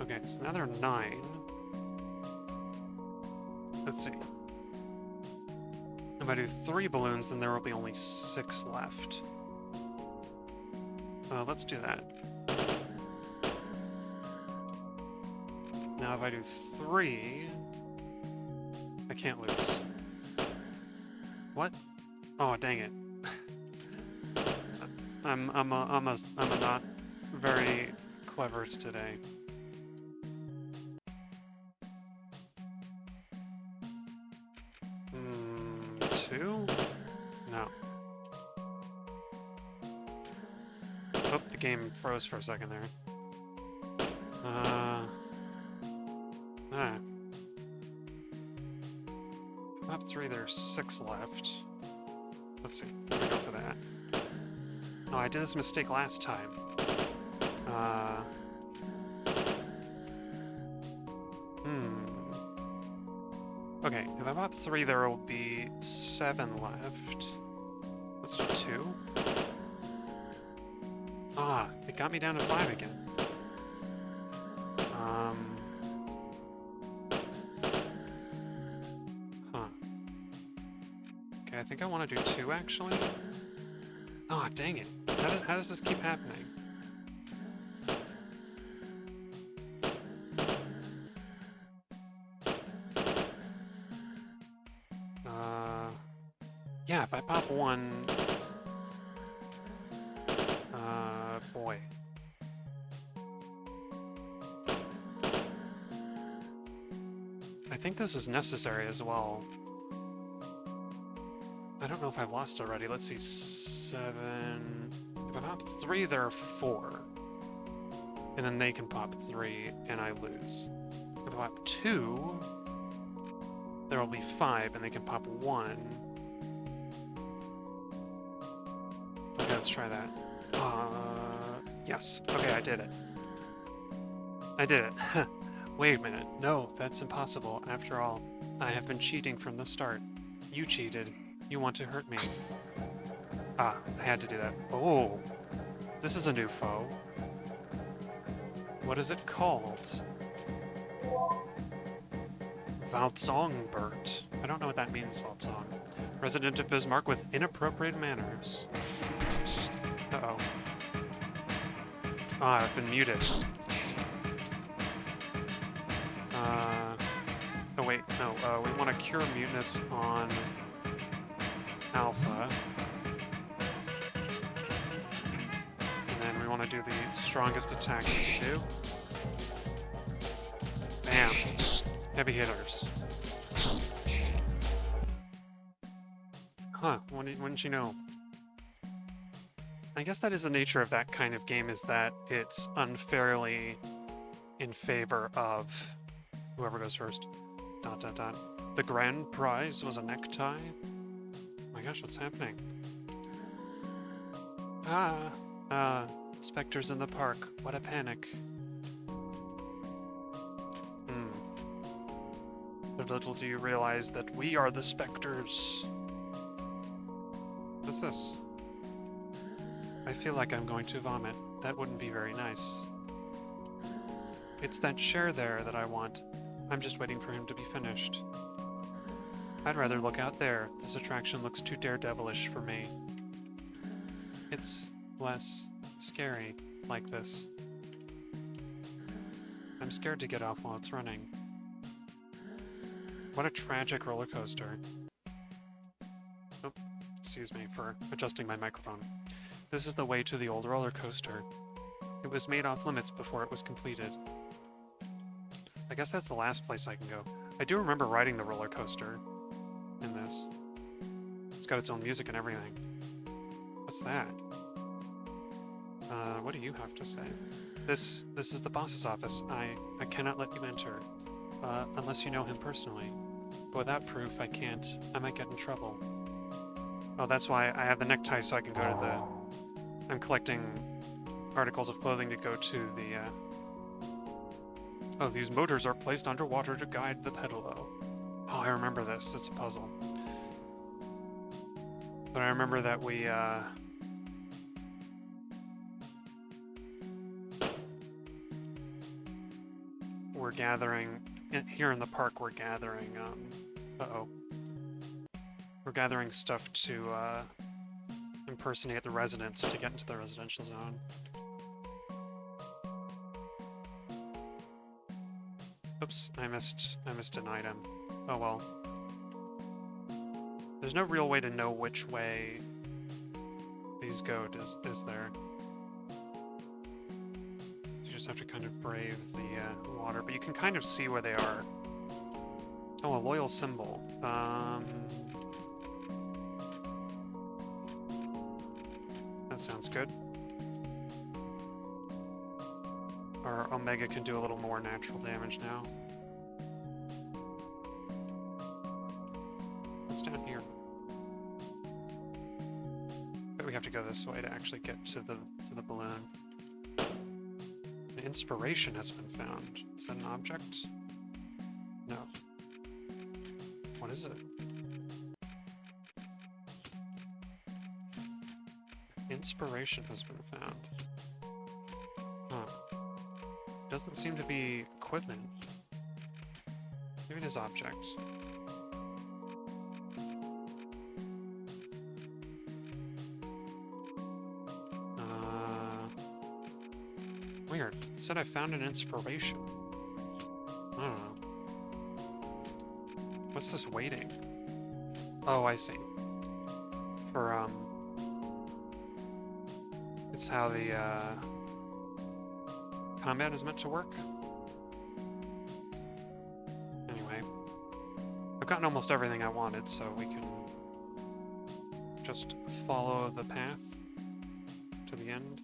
A: Okay, so now there are 9. Let's see. If I do 3 balloons, then there will be only 6 left. Let's do that. Now if I do 3, I can't lose. What? Oh, dang it. I'm not very clever today. Two? No. Oh, the game froze for a second there. Top 3, there's 6 left. Let's see. Let me go for that. Oh, I did this mistake last time. Okay, if I pop 3, there will be 7 left. Let's do 2. Ah, it got me down to 5 again. Okay, I think I want to do 2, actually. Ah, dang it. How does this keep happening? Yeah, if I pop 1... boy. I think this is necessary as well. I don't know if I've lost already. Let's see, 7... If I pop 3, there are 4. And then they can pop 3, and I lose. If I pop 2, there will be 5, and they can pop 1. Okay, let's try that. Yes. Okay, I did it. I did it. Wait a minute. No, that's impossible. After all, I have been cheating from the start. You cheated. You want to hurt me. Ah, I had to do that. Oh, this is a new foe. What is it called? Valzongbert. I don't know what that means, Valzong. Resident of Bismarck with inappropriate manners. Uh-oh. Ah, I've been muted. Oh wait, no, we want to cure muteness on Alpha. And then we want to do the strongest attack we can do. Bam. Heavy hitters. Huh, wouldn't you know? I guess that is the nature of that kind of game, is that it's unfairly in favor of whoever goes first. ... The grand prize was a necktie? Oh my gosh, what's happening? Spectres in the park. What a panic. But little do you realize that we are the specters. What's this? I feel like I'm going to vomit. That wouldn't be very nice. It's that chair there that I want. I'm just waiting for him to be finished. I'd rather look out there. This attraction looks too daredevilish for me. It's less scary like this. I'm scared to get off while it's running. What a tragic roller coaster. Oh, excuse me for adjusting my microphone. This is the way to the old roller coaster. It was made off limits before it was completed. I guess that's the last place I can go. I do remember riding the roller coaster in this. It's got its own music and everything. What's that? What do you have to say? This is the boss's office. I cannot let you enter. Unless you know him personally. But without proof, I can't. I might get in trouble. Oh, that's why I have the necktie, so I can go to the... I'm collecting articles of clothing to go to the Oh, these motors are placed underwater to guide the pedalo. Oh, I remember this. It's a puzzle. But I remember that we're gathering... Here in the park, we're gathering, uh-oh. We're gathering stuff to, impersonate the residents to get into the residential zone. Oops, I missed an item. Oh well. There's no real way to know which way these go, is there? You just have to kind of brave the water, but you can kind of see where they are. Oh, a loyal symbol. That sounds good. Our Omega can do a little more natural damage now. What's down here? But we have to go this way to actually get to the balloon. An inspiration has been found. Is that an object? No. What is it? Inspiration has been found. Huh. Doesn't seem to be equipment. Maybe it is objects. Weird. It said I found an inspiration. I don't know. What's this waiting? Oh, I see. For, it's how the, combat is meant to work. Anyway. I've gotten almost everything I wanted, so we can just follow the path to the end.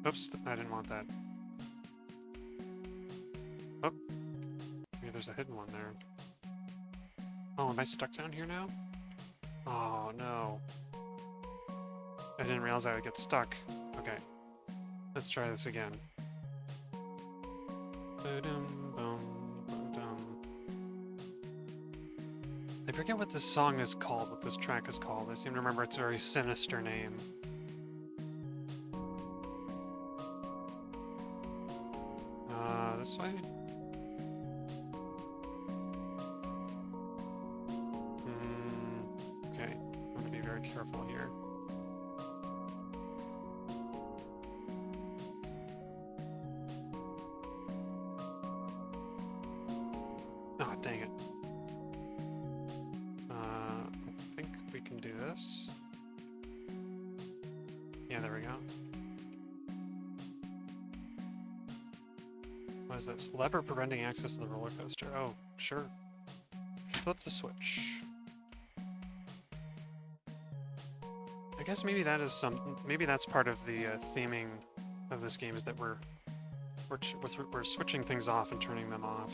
A: Oops, I didn't want that. Oh. Maybe there's a hidden one there. Oh, am I stuck down here now? Oh, no. I didn't realize I would get stuck. Okay. Let's try this again. I forget what this song is called, what this track is called. I seem to remember it's a very sinister name. This way? Okay, I'm gonna be very careful here. Oh, dang it. I think we can do this. Yeah, there we go. What is this? Lever preventing access to the roller coaster. Oh, sure. Flip the switch. I guess maybe that is maybe that's part of the theming of this game, is that we're switching things off and turning them off.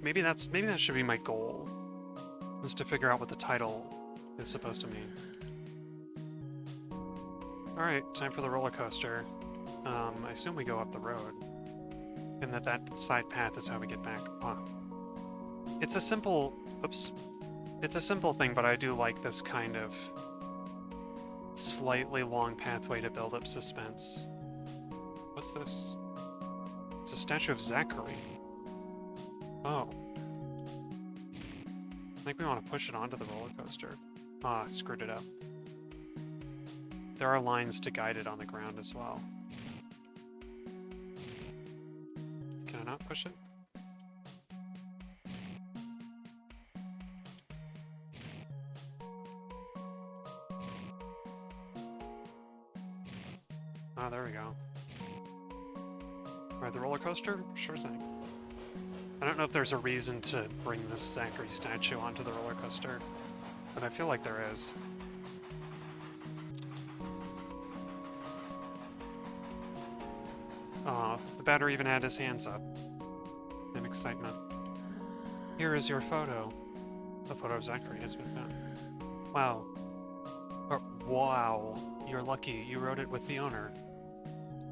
A: Maybe that should be my goal, is to figure out what the title is supposed to mean. All right, time for the roller coaster. I assume we go up the road, and that side path is how we get back. Huh. It's a simple... Oops. It's a simple thing, but I do like this kind of slightly long pathway to build up suspense. What's this? It's a statue of Zachary. Oh. I think we want to push it onto the roller coaster. Ah, screwed it up. There are lines to guide it on the ground as well. Can I not push it? Ah, there we go. Alright, the roller coaster? Sure thing. I don't know if there's a reason to bring this Zachary statue onto the roller coaster, but I feel like there is. Aw, the battery even had his hands up in excitement. Here is your photo. The photo of Zachary has been found. Wow. Wow. You're lucky. You rode it with the owner.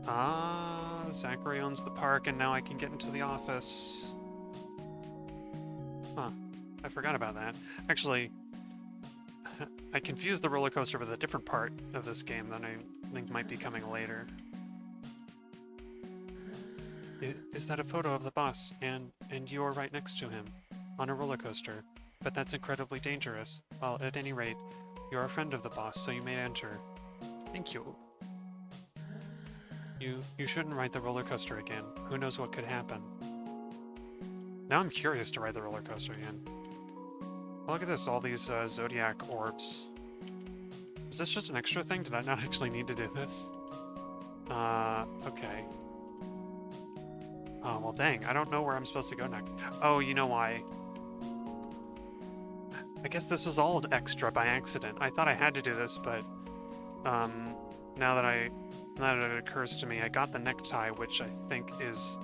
A: Ah, Zachary owns the park, and now I can get into the office. Huh. I forgot about that. Actually, I confused the roller coaster with a different part of this game that I think might be coming later. Is that a photo of the boss, and you're right next to him, on a roller coaster? But that's incredibly dangerous. Well, at any rate, you're a friend of the boss, so you may enter. Thank you. You shouldn't ride the roller coaster again. Who knows what could happen? Now I'm curious to ride the roller coaster again. Look at this, all these zodiac orbs. Is this just an extra thing? Did I not actually need to do this? Okay. Oh, well dang, I don't know where I'm supposed to go next. Oh, you know why. I guess this was all extra by accident. I thought I had to do this, but now that it occurs to me, I got the necktie, which I think is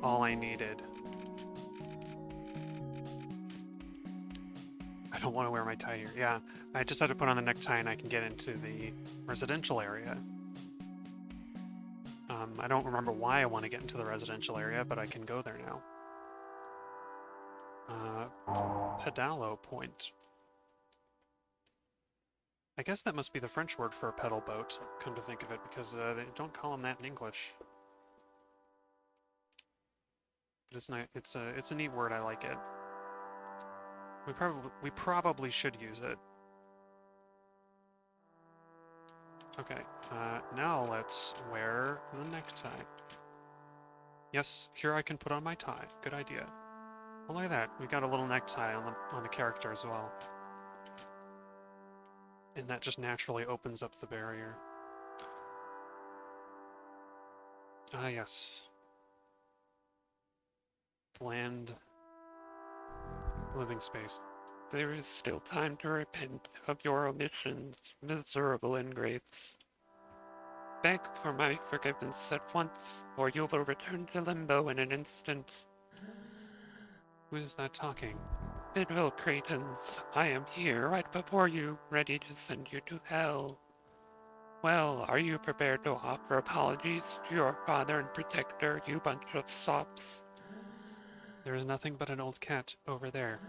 A: all I needed. I don't want to wear my tie here. Yeah, I just have to put on the necktie and I can get into the residential area. I don't remember why I want to get into the residential area, but I can go there now. Pedalo point. I guess that must be the French word for a pedal boat, come to think of it, because they don't call them that in English. But it's not, it's a neat word, I like it. We probably should use it. Okay, now let's wear the necktie. Yes, here I can put on my tie. Good idea. Oh, look at that. We got a little necktie on the character as well. And that just naturally opens up the barrier. Ah, yes. Bland living space.
B: There is still time to repent of your omissions, miserable ingrates. Beg for my forgiveness at once, or you will return to limbo in an instant.
A: Who is that talking?
B: Bidville Cretans, I am here right before you, ready to send you to hell. Well, are you prepared to offer apologies to your father and protector, you bunch of sops?
A: There is nothing but an old cat over there.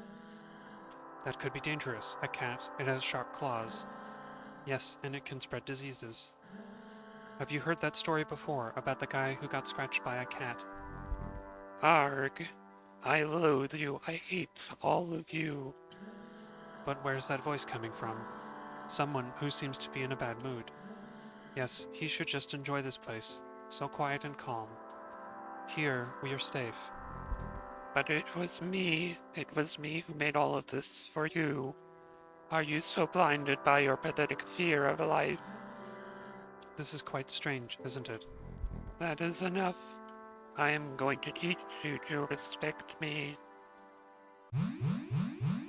A: That could be dangerous. A cat. It has sharp claws. Yes, and it can spread diseases. Have you heard that story before about the guy who got scratched by a cat?
B: Arg. I loathe you. I hate all of you.
A: But where's that voice coming from? Someone who seems to be in a bad mood. Yes, he should just enjoy this place. So quiet and calm. Here, we are safe.
B: But it was me who made all of this for you. Are you so blinded by your pathetic fear of life?
A: This is quite strange, isn't it?
B: That is enough. I am going to teach you to respect me.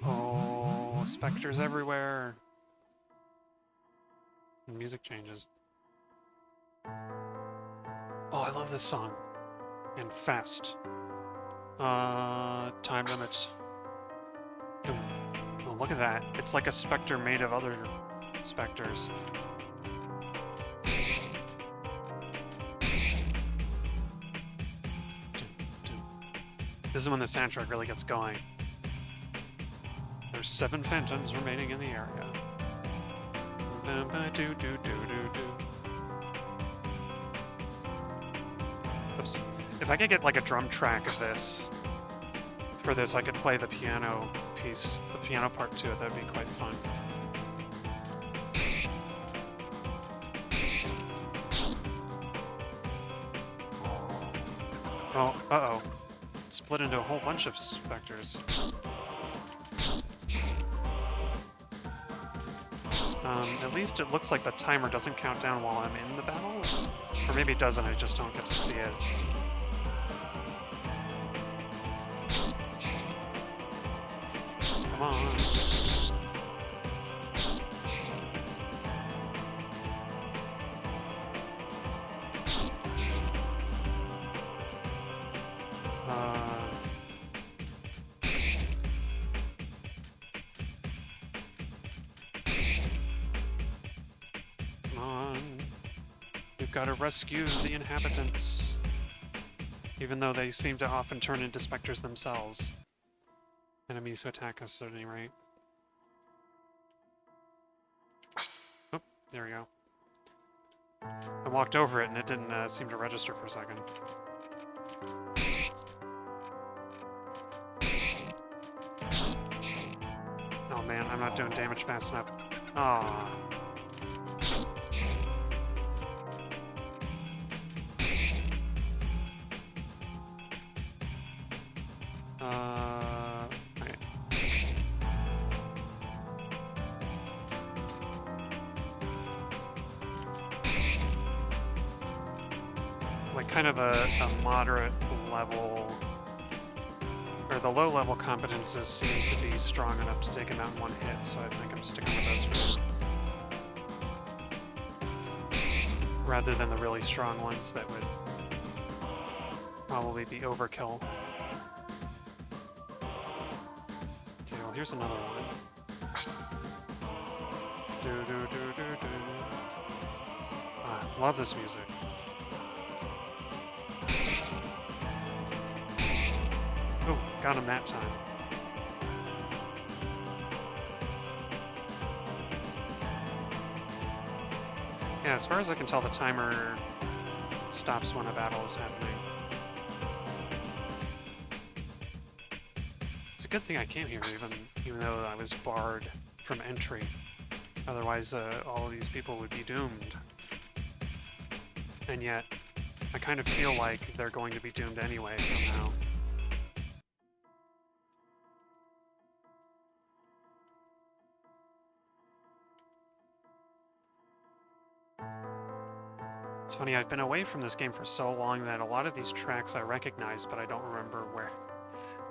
A: Oh, specters everywhere. The music changes. Oh, I love this song. And fast. Time limits. Boom. Oh, look at that. It's like a specter made of other specters. This is when the soundtrack really gets going. There's 7 phantoms remaining in the area. Oops. If I could get like a drum track of this, for this I could play the piano piece, the piano part to it, that'd be quite fun. Oh, uh-oh. It split into a whole bunch of specters. At least it looks like the timer doesn't count down while I'm in the battle. Or maybe it doesn't, I just don't get to see it. Come on. gotta rescue the inhabitants. Even though they seem to often turn into specters themselves. Enemies who attack us at any rate. Oh, there we go. I walked over it and it didn't seem to register for a second. Oh man, I'm not doing damage fast enough. Aww. Okay. Like kind of a moderate level, or the low level competences seem to be strong enough to take him out in one hit, so I think I'm sticking with those for now. Rather than the really strong ones that would probably be overkill. Okay, well here's another one. Ah, love this music. Oh, got him that time. Yeah, as far as I can tell, the timer stops when a battle is happening. It's a good thing I came here, even though I was barred from entry. Otherwise, all of these people would be doomed. And yet, I kind of feel like they're going to be doomed anyway, somehow. It's funny, I've been away from this game for so long that a lot of these tracks I recognize, but I don't remember where...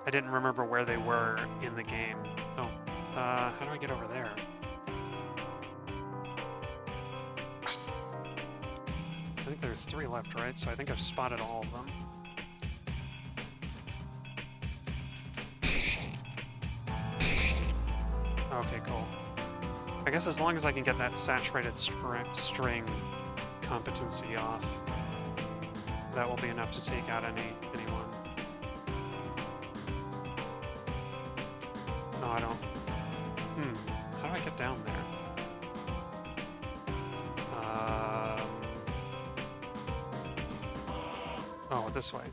A: I didn't remember where they were in the game. Oh, how do I get over there? I think there's 3 left, right? So I think I've spotted all of them. Okay, cool. I guess as long as I can get that saturated string competency off, that will be enough to take out anyone. No, I don't. How do I get down there? Oh, this way.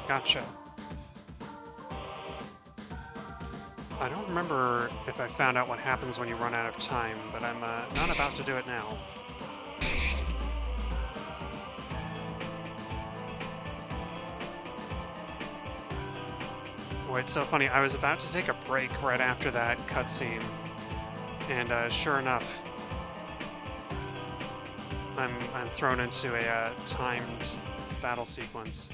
A: Gotcha. I don't remember if I found out what happens when you run out of time, but I'm not about to do it now. Boy, it's so funny. I was about to take a break right after that cutscene, and sure enough, I'm thrown into a timed battle sequence.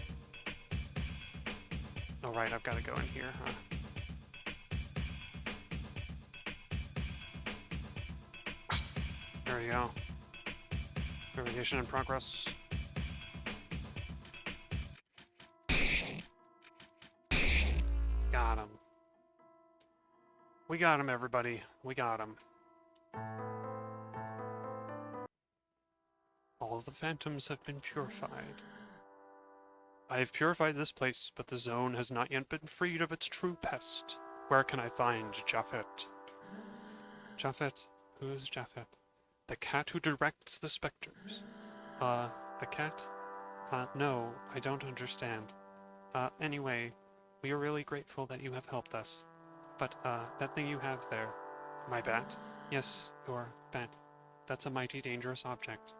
A: Oh right, I've got to go in here, huh? There we go. Navigation in progress. Got him. We got him, everybody. We got him. All of the phantoms have been purified. I have purified this place, but the zone has not yet been freed of its true pest. Where can I find Japhet? Japhet? Who is Japhet? The cat who directs the specters. The cat? No, I don't understand. Anyway, we are really grateful that you have helped us. But, that thing you have there, my bat? Yes, your bat. That's a mighty dangerous object.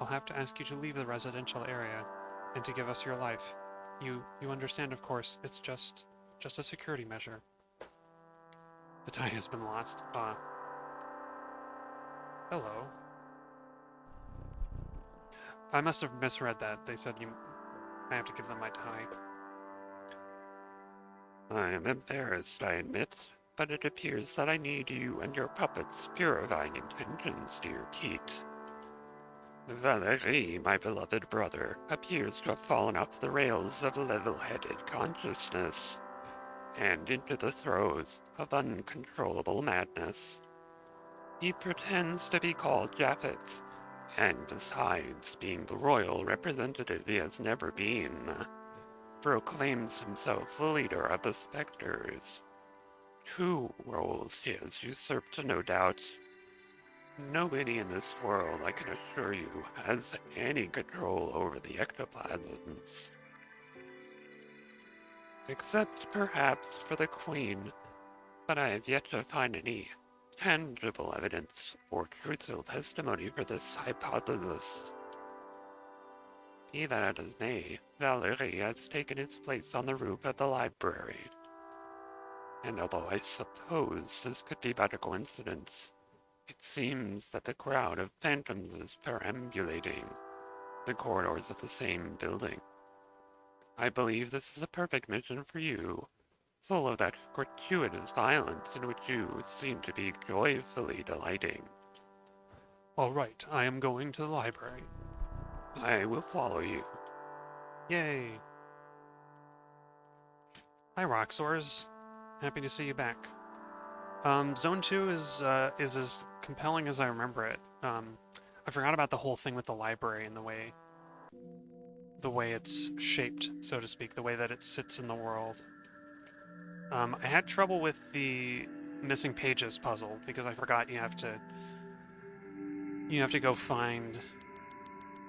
A: I'll have to ask you to leave the residential area, and to give us your life. You understand, of course, it's just a security measure. The tie has been lost. Hello. I must have misread that. They said I have to give them my tie.
B: I am embarrassed, I admit, but it appears that I need you and your puppet's purifying intentions, dear Keat. Valerie, my beloved brother, appears to have fallen off the rails of level-headed consciousness, and into the throes of uncontrollable madness. He pretends to be called Japhet, And besides, being the royal representative he has never been, proclaims himself the leader of the specters. Two roles he has usurped, no doubt. Nobody in this world, I can assure you, has any control over the ectoplasms. Except perhaps for the Queen, but I have yet to find any tangible evidence or truthful testimony for this hypothesis. Be that as may, Valerie has taken its place on the roof of the library. And although I suppose this could be but a coincidence, it seems that the crowd of phantoms is perambulating the corridors of the same building. I believe this is a perfect mission for you, full of that gratuitous violence in which you seem to be joyfully delighting.
A: All right, I am going to the library.
B: I will follow you.
A: Yay. Hi, Roxors. Happy to see you back. Zone 2 is as compelling as I remember it. I forgot about the whole thing with the library and the way it's shaped, so to speak, the way that it sits in the world. I had trouble with the missing pages puzzle because I forgot you have to go find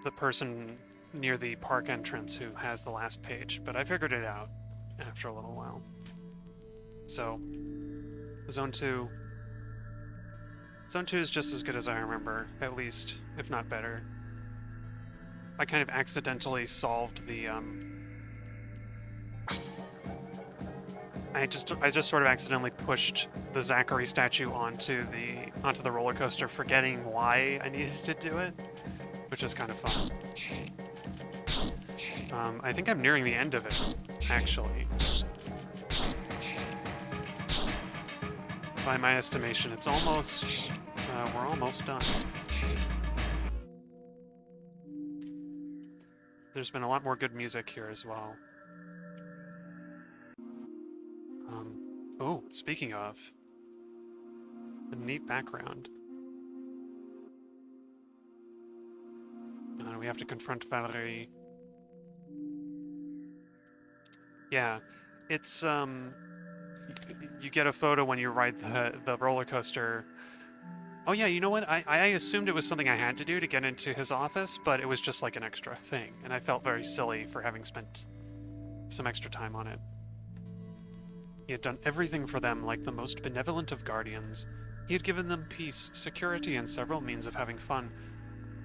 A: the person near the park entrance who has the last page, but I figured it out after a little while. So, Zone 2 is just as good as I remember, at least, if not better. I kind of accidentally solved the, I just sort of accidentally pushed the Zachary statue onto the roller coaster, forgetting why I needed to do it, which is kind of fun. I think I'm nearing the end of it, actually. By my estimation, it's almost, we're almost done. There's been a lot more good music here as well. Oh, speaking of, a neat background. We have to confront Valerie. Yeah, it's, you get a photo when you ride the roller coaster. Oh yeah, you know what? I assumed it was something I had to do to get into his office, but it was just like an extra thing, and I felt very silly for having spent some extra time on it. He had done everything for them like the most benevolent of guardians. He had given them peace, security, and several means of having fun.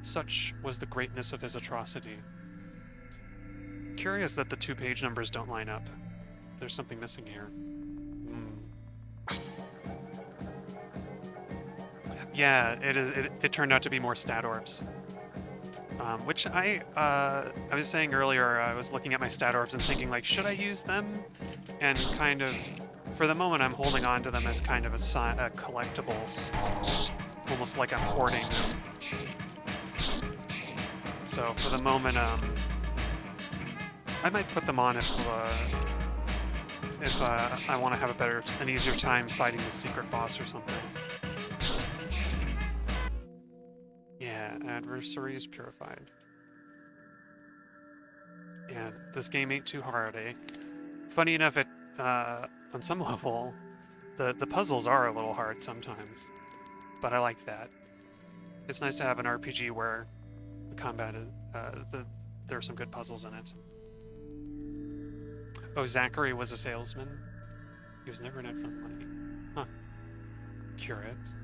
A: Such was the greatness of his atrocity. Curious that the 2 page numbers don't line up. There's something missing here. Yeah, it turned out to be more stat orbs. Which I was saying earlier, I was looking at my stat orbs and thinking, like, should I use them? And kind of, for the moment, I'm holding on to them as kind of a collectibles. Almost like I'm hoarding them. So, for the moment, I might put them on if I want to have an easier time fighting the secret boss or something. Yeah, adversary is purified. Yeah, this game ain't too hard, eh? Funny enough, on some level, the puzzles are a little hard sometimes, but I like that. It's nice to have an RPG where the combat is, there are some good puzzles in it. Oh, Zachary was a salesman? He was never in it for the money. Huh. Curious.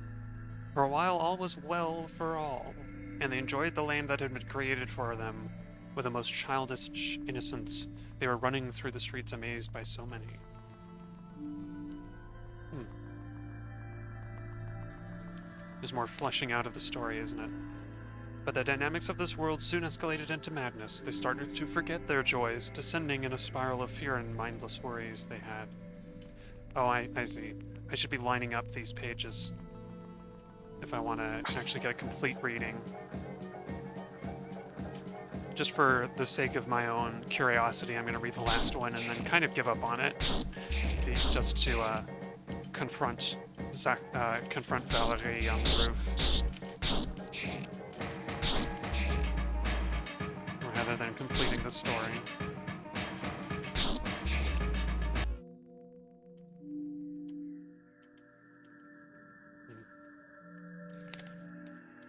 A: For a while, all was well for all, and they enjoyed the land that had been created for them. With a most childish innocence, they were running through the streets amazed by so many. There's more fleshing out of the story, isn't it? But the dynamics of this world soon escalated into madness. They started to forget their joys, descending in a spiral of fear and mindless worries they had. Oh, I see. I should be lining up these pages if I want to actually get a complete reading. Just for the sake of my own curiosity, I'm going to read the last one and then kind of give up on it, just to confront Valerie on the roof. rather than completing the story.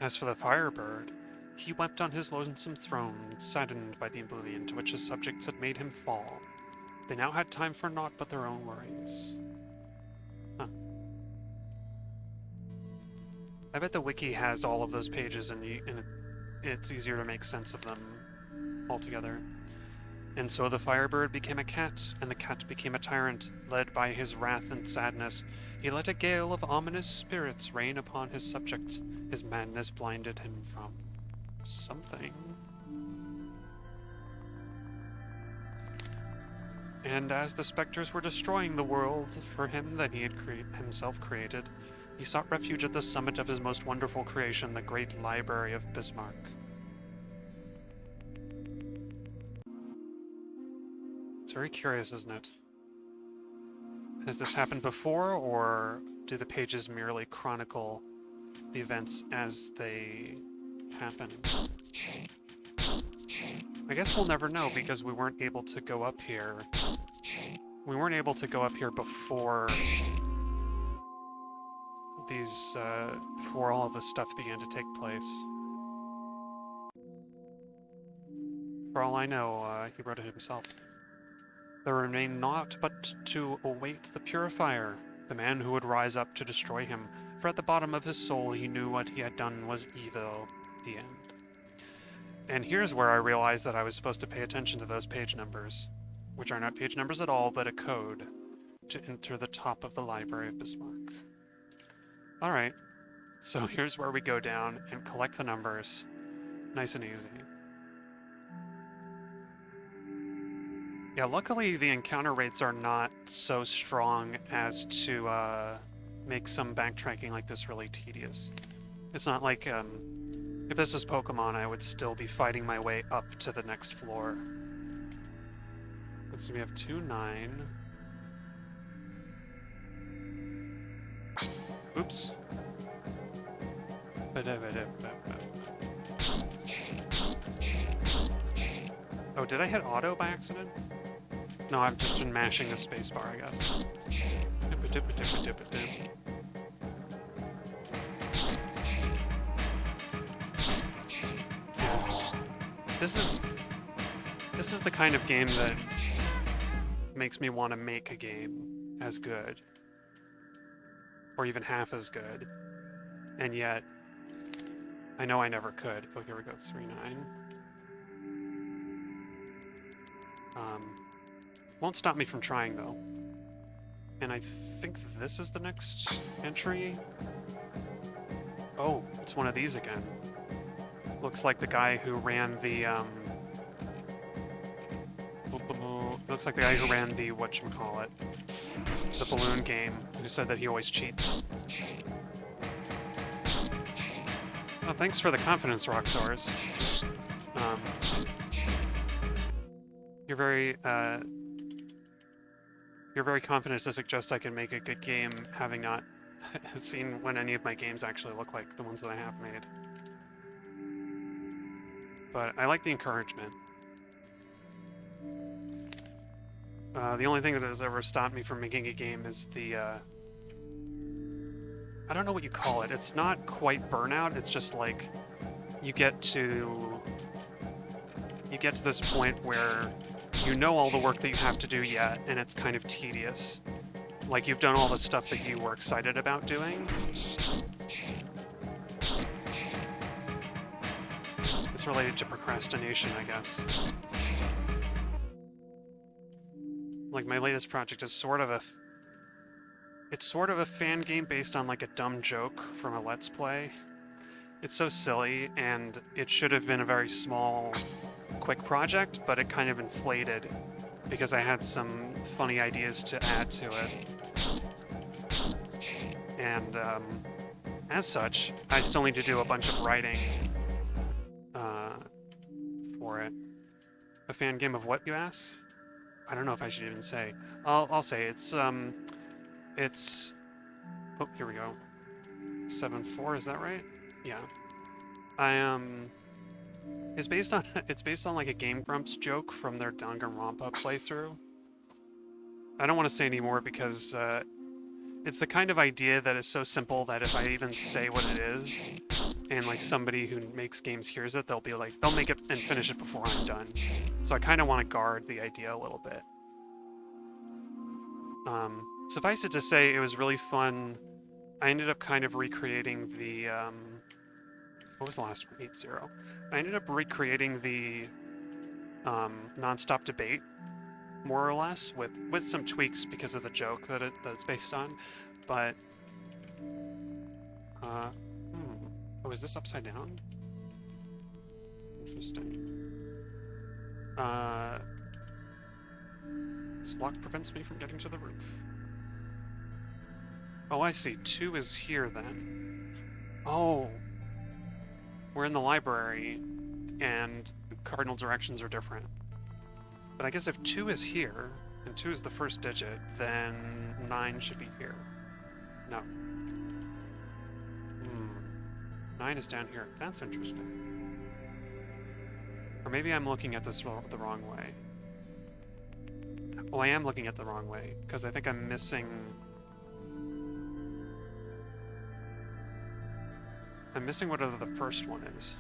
A: As for the Firebird, he wept on his lonesome throne, saddened by the oblivion to which his subjects had made him fall. They now had time for naught but their own worries. Huh. I bet the wiki has all of those pages, and it's easier to make sense of them altogether. And so the Firebird became a cat, and the cat became a tyrant. Led by his wrath and sadness, he let a gale of ominous spirits rain upon his subjects. His madness blinded him from something. And as the specters were destroying the world for him that he had himself created, he sought refuge at the summit of his most wonderful creation, the great library of Bismarck. It's very curious, isn't it? Has this happened before, or do the pages merely chronicle the events as they happen? I guess we'll never know because we weren't able to go up here. We weren't able to go up here before before all of this stuff began to take place. For all I know, he wrote it himself. There remained naught but to await the purifier, the man who would rise up to destroy him, for at the bottom of his soul he knew what he had done was evil. The end. And here's where I realized that I was supposed to pay attention to those page numbers, which are not page numbers at all, but a code to enter the top of the Library of Bismarck. Alright, so here's where we go down and collect the numbers. Nice and easy. Yeah, luckily the encounter rates are not so strong as to make some backtracking like this really tedious. It's not like, if this was Pokemon, I would still be fighting my way up to the next floor. Let's see, we have 2-9. Oops. Oh, did I hit auto by accident? No, I've just been mashing the spacebar, I guess. This is the kind of game that makes me want to make a game as good. Or even half as good. And yet, I know I never could. Oh, here we go, 3-9. Won't stop me from trying, though. And I think this is the next entry. Oh, it's one of these again. Looks like the guy who ran the, looks like the guy who ran the, whatchamacallit, the balloon game, who said that he always cheats. Oh, thanks for the confidence, Rockstars. You're very confident to suggest I can make a good game, having not seen what any of my games actually look like, the ones that I have made. But I like the encouragement. The only thing that has ever stopped me from making a game is the, I don't know what you call it. It's not quite burnout, it's just like, you get to this point where you know all the work that you have to do yet, and it's kind of tedious. Like, you've done all the stuff that you were excited about doing. It's related to procrastination, I guess. Like, my latest project is sort of a fan game based on, like, a dumb joke from a Let's Play. It's so silly, and it should have been a very small, quick project, but it kind of inflated because I had some funny ideas to add to it. And, as such, I still need to do a bunch of writing for it. A fan game of what, you ask? I don't know if I should even say. I'll say it's oh, here we go. 7-4, is that right? Yeah. It's based on it's based on like a Game Grumps joke from their Danganronpa playthrough. I don't want to say any more because it's the kind of idea that is so simple that if I even say what it is, and like somebody who makes games hears it, they'll be like, they'll make it and finish it before I'm done. So I kind of want to guard the idea a little bit. Suffice it to say, it was really fun. I ended up kind of recreating the what was the last one? 8-0. I ended up recreating the non-stop debate more or less with some tweaks because of the joke that it's based on, but oh, is this upside down? Interesting. This block prevents me from getting to the roof. Oh, I see. 2 is here then. Oh, we're in the library, and cardinal directions are different. But I guess if 2 is here, and 2 is the first digit, then 9 should be here. No. 9 is down here. That's interesting. Or maybe I'm looking at this the wrong way. Oh, I am looking at the wrong way, because I think I'm missing... I'm missing whatever the first one is.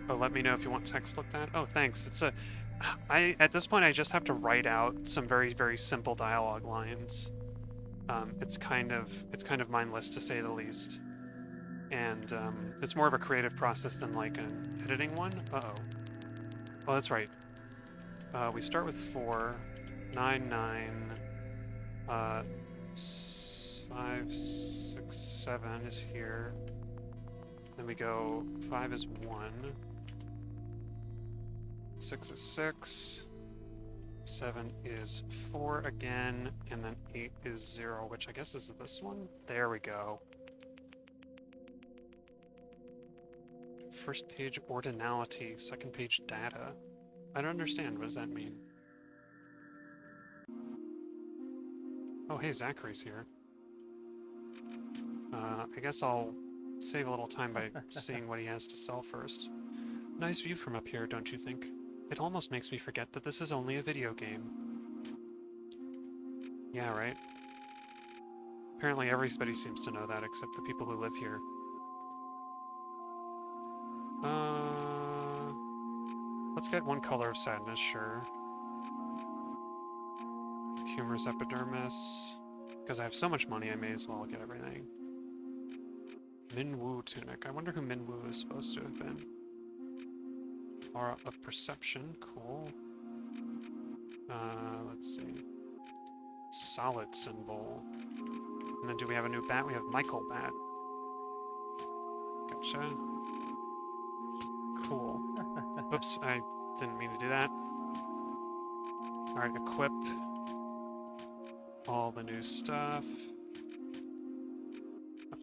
A: Oh, let me know if you want text looked at. Oh, thanks. It's a... at this point, I just have to write out some very, very simple dialogue lines. It's kind of mindless, to say the least. And it's more of a creative process than like an editing one. Uh-oh. Oh, that's right. We start with 4, 9, 9, 5, 6, 7 is here. Then we go 5 is 1. 6 is 6. 7 is 4 again, and then 8 is 0, which I guess is this one? There we go. First page ordinality, second page data. I don't understand. What does that mean? Oh, hey, Zachary's here. I guess I'll save a little time by seeing what he has to sell first. Nice view from up here, don't you think? It almost makes me forget that this is only a video game. Yeah, right? Apparently everybody seems to know that, except the people who live here. Let's get one color of sadness, sure. Humorous epidermis. Because I have so much money, I may as well get everything. Minwoo tunic. I wonder who Minwoo is supposed to have been. Aura of perception. Cool. Let's see. Solid symbol. And then do we have a new bat? We have Michael Bat. Gotcha. Cool. Oops, I didn't mean to do that. Alright, equip. All the new stuff.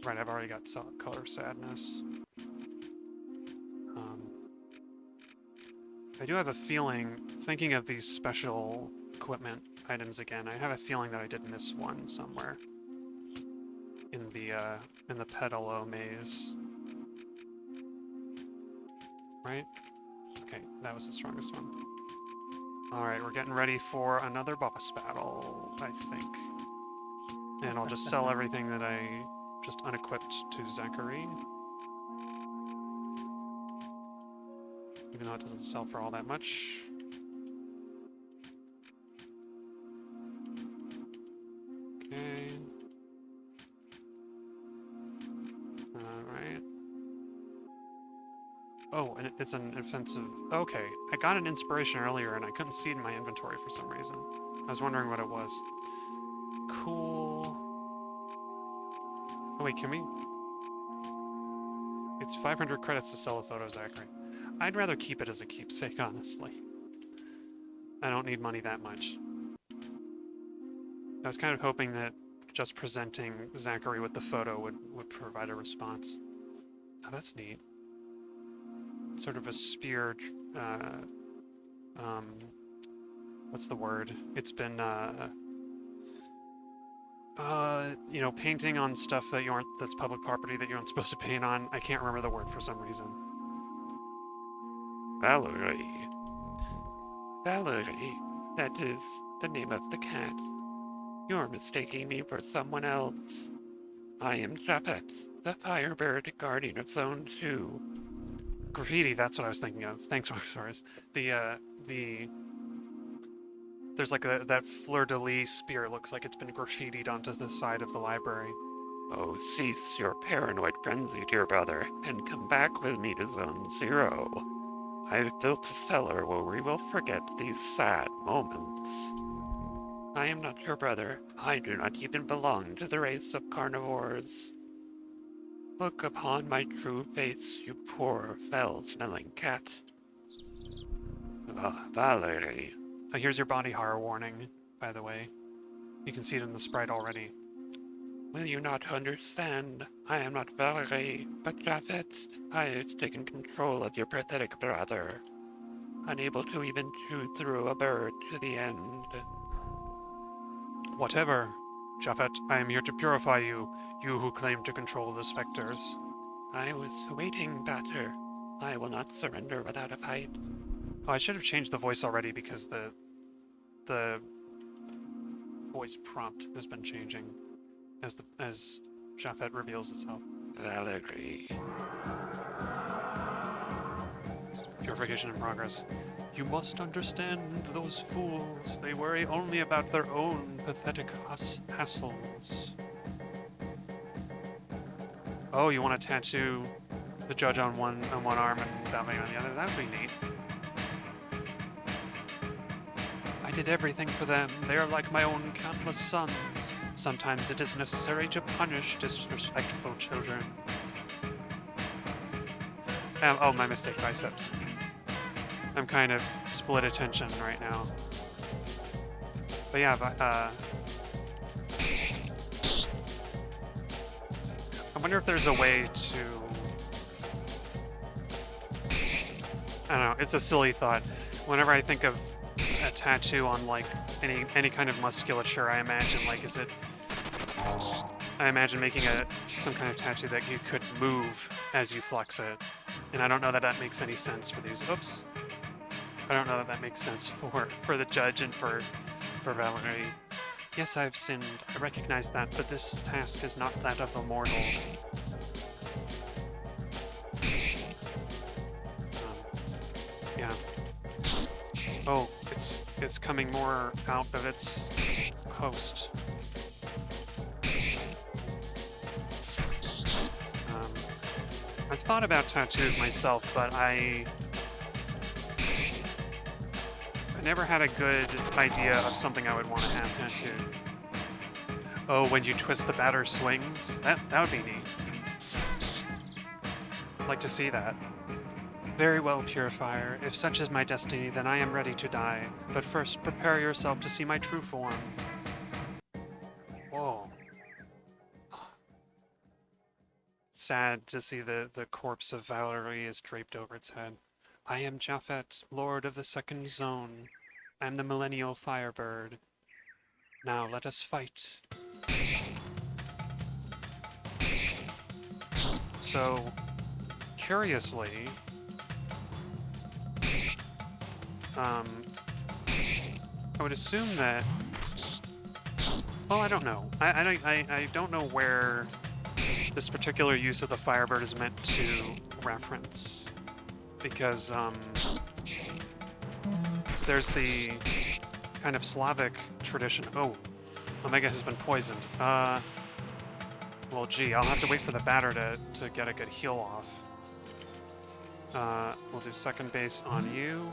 A: Right, I've already got color sadness. I do have a feeling, thinking of these special equipment items again, I have a feeling that I did miss one somewhere in the Pedalo maze. Right? Okay, that was the strongest one. Alright, we're getting ready for another boss battle, I think. And I'll just sell everything that I just unequipped to Zachary. Even though it doesn't sell for all that much. Okay. Alright. Oh, and it's an offensive... Okay, I got an inspiration earlier and I couldn't see it in my inventory for some reason. I was wondering what it was. Cool. Oh wait, can we... It's 500 credits to sell a photo, Zachary. I'd rather keep it as a keepsake, honestly. I don't need money that much. I was kind of hoping that just presenting Zachary with the photo would provide a response. Oh, that's neat. Sort of a spear, what's the word? It's been, You know, painting on stuff that you aren't, that's public property that you aren't supposed to paint on. I can't remember the word for some reason.
B: Valerie. Valerie. That is the name of the cat. You're mistaking me for someone else. I am Japhet, the Firebird Guardian of Zone 2.
A: Graffiti, that's what I was thinking of. Thanks, Roxaurus. There's like that fleur-de-lis spear looks like it's been graffitied onto the side of the library.
B: Oh, cease your paranoid frenzy, dear brother, and come back with me to Zone 0. I've built a cellar where we will forget these sad moments. I am not your brother. I do not even belong to the race of carnivores. Look upon my true face, you poor, foul-smelling cat. Valerie.
A: Oh, here's your body horror warning, by the way. You can see it in the sprite already.
B: Will you not understand? I am not Valerie, but Japhet. I have taken control of your pathetic brother. Unable to even chew through a bird to the end.
A: Whatever. Japhet, I am here to purify you, you who claim to control the specters.
B: I was waiting, Batter. I will not surrender without a fight.
A: Oh, I should have changed the voice already because the voice prompt has been changing as Japhet reveals itself.
B: Valerie.
A: Purification in progress. You must understand those fools. They worry only about their own pathetic hassles. Oh, you want to tattoo the judge on one arm and Valerie on the other? That would be neat. I did everything for them. They are like my own countless sons. Sometimes it is necessary to punish disrespectful children. Oh, my mistake, biceps. I'm kind of split attention right now. But yeah, I wonder if there's a way to... I don't know, it's a silly thought. Whenever I think of a tattoo on like any kind of musculature, I imagine like I imagine making some kind of tattoo that you could move as you flex it. And I don't know that that makes any sense for these. Oops. I don't know that that makes sense for the judge and for Valerie. Yes, I've sinned. I recognize that, but this task is not that of a mortal. Yeah. Oh, it's coming more out of its host. I've thought about tattoos myself, but I never had a good idea of something I would want to have tattooed. Oh, when you twist the batter swings? That would be neat. I'd like to see that. Very well, Purifier. If such is my destiny, then I am ready to die. But first, prepare yourself to see my true form. Whoa. Sad to see the corpse of Valerie is draped over its head. I am Japhet, Lord of the Second Zone. I am the Millennial Firebird. Now let us fight. So, curiously, I would assume that... Well, I don't know. I don't know where this particular use of the Firebird is meant to reference. Because, there's the kind of Slavic tradition. Oh, Omega has been poisoned. Well, gee, I'll have to wait for the batter to get a good heal off. We'll do second base on you.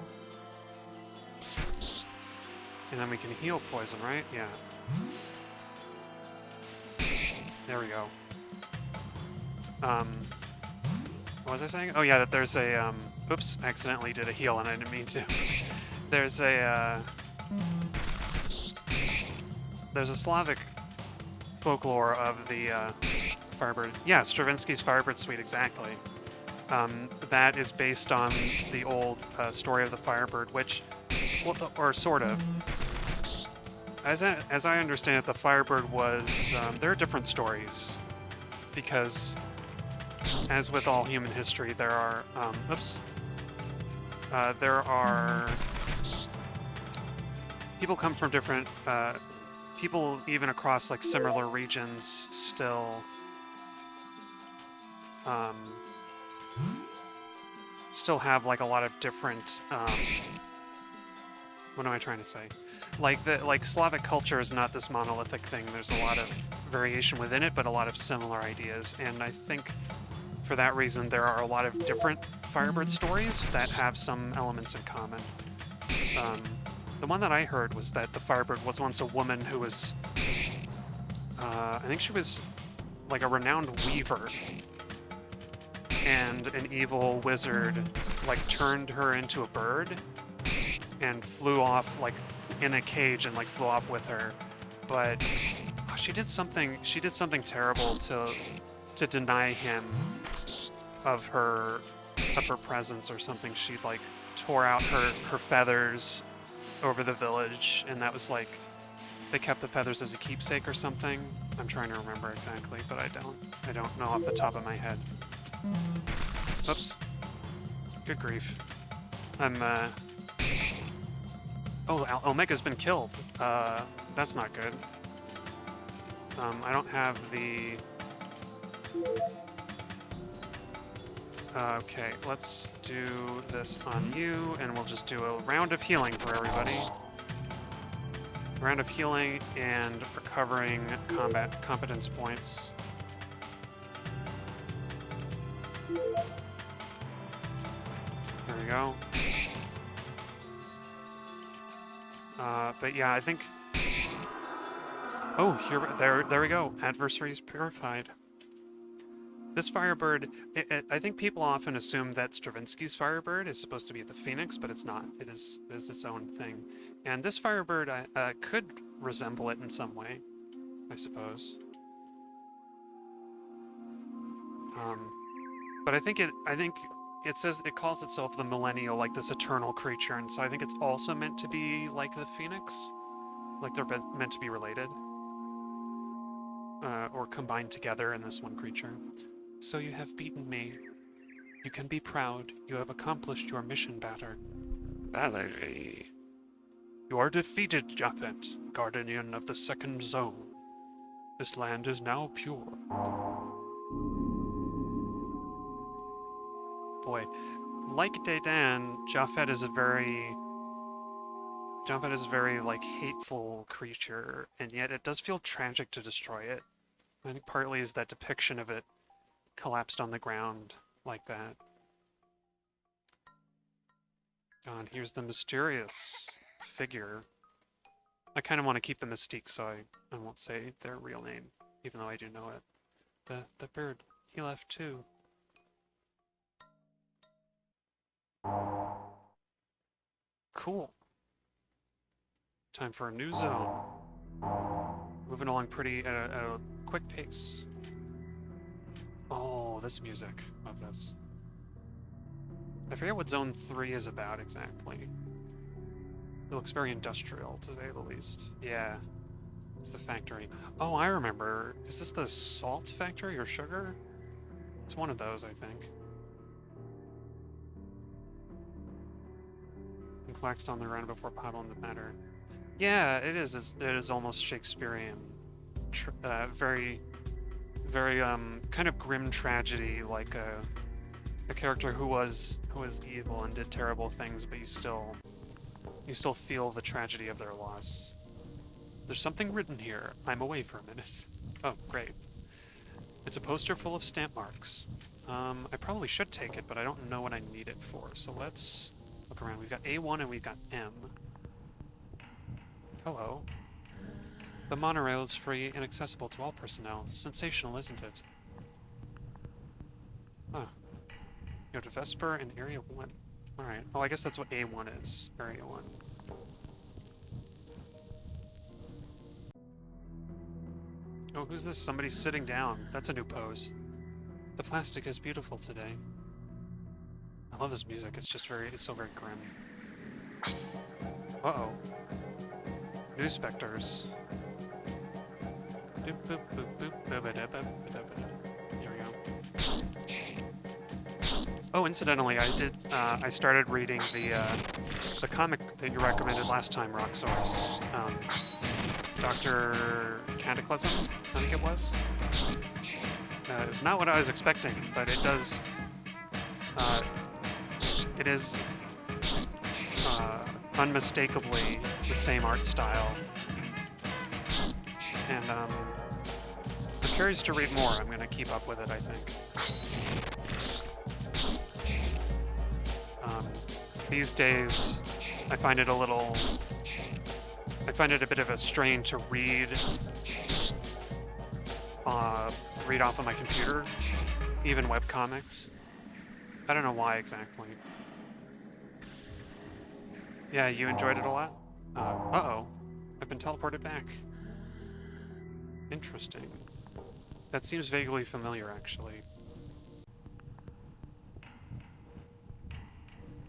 A: And then we can heal poison, right? Yeah. There we go. What was I saying? Oh yeah, that there's a, oops, accidentally did a heal and I didn't mean to. There's a Slavic folklore of the, Firebird. Yeah, Stravinsky's Firebird Suite, exactly. That is based on the old, story of the Firebird, which, well, or sort of. as I understand it, the Firebird was there are different stories because, as with all human history, there are there are people come from different people even across like similar regions still still have like a lot of different what am I trying to say? Like Slavic culture is not this monolithic thing. There's a lot of variation within it, but a lot of similar ideas. And I think for that reason there are a lot of different Firebird stories that have some elements in common. The one that I heard was that the Firebird was once a woman who was I think she was like a renowned weaver, and an evil wizard like turned her into a bird and flew off like in a cage and like flew off with her. But she did something terrible to deny him of her presence or something. She like tore out her feathers over the village, and that was like they kept the feathers as a keepsake or something. I'm trying to remember exactly, but I don't know off the top of my head. Oops. Good grief. I'm oh, Omega's been killed. That's not good. I don't have the... Okay, let's do this on you, and we'll just do a round of healing for everybody. Round of healing and recovering combat competence points. There we go. But yeah, I think... Oh, there we go. Adversaries purified. This Firebird, I think people often assume that Stravinsky's Firebird is supposed to be the Phoenix, but it's not. It is its own thing. And this Firebird could resemble it in some way, I suppose. But I think it says it calls itself the Millennial, like this eternal creature, and so I think it's also meant to be like the Phoenix, like they're meant to be related, or combined together in this one creature. So you have beaten me. You can be proud. You have accomplished your mission, Batter.
B: Valerie.
A: You are defeated, Japhet, guardian of the second zone. This land is now pure. Boy, like Dedan, Japhet is a very like hateful creature, and yet it does feel tragic to destroy it. I think partly is that depiction of it collapsed on the ground like that. And here's the mysterious figure. I kind of want to keep the mystique, so I won't say their real name, even though I do know it. The bird, he left too. Cool. Time for a new zone. Moving along pretty at a quick pace. Oh, this music. Love this. I forget what Zone 3 is about exactly. It looks very industrial, to say the least. Yeah. It's the factory. Oh, I remember. Is this the salt factory or sugar? It's one of those, I think. And Claxed on the run before Paddle in the matter. Yeah, it is. It is almost Shakespearean. Very kind of grim tragedy, like a character who was evil and did terrible things, but you still feel the tragedy of their loss. There's something written here. I'm away for a minute. Oh, great. It's a poster full of stamp marks. I probably should take it, but I don't know what I need it for, so let's look around. We've got A1 and we've got M. Hello. The monorail is free and accessible to all personnel. Sensational, isn't it? Huh. Go to Vesper and Area 1. Alright. Oh, I guess that's what A1 is. Area 1. Oh, who's this? Somebody's sitting down. That's a new pose. The plastic is beautiful today. I love his music. It's just it's so very grim. Uh-oh. New specters. Doop, boop, boop, boop, ba-ba-da-ba-ba-da-ba-da. There we go. Oh, incidentally, I started reading the comic that you recommended last time, Roxor's. Dr. Cataclysm, I think it was. It's not what I was expecting, but it does. It is unmistakably the same art style, and I'm curious to read more. I'm going to keep up with it, I think. These days, I find it a bit of a strain to read off of my computer, even webcomics. I don't know why exactly. Yeah, you enjoyed it a lot? Uh-oh. I've been teleported back. Interesting. That seems vaguely familiar, actually.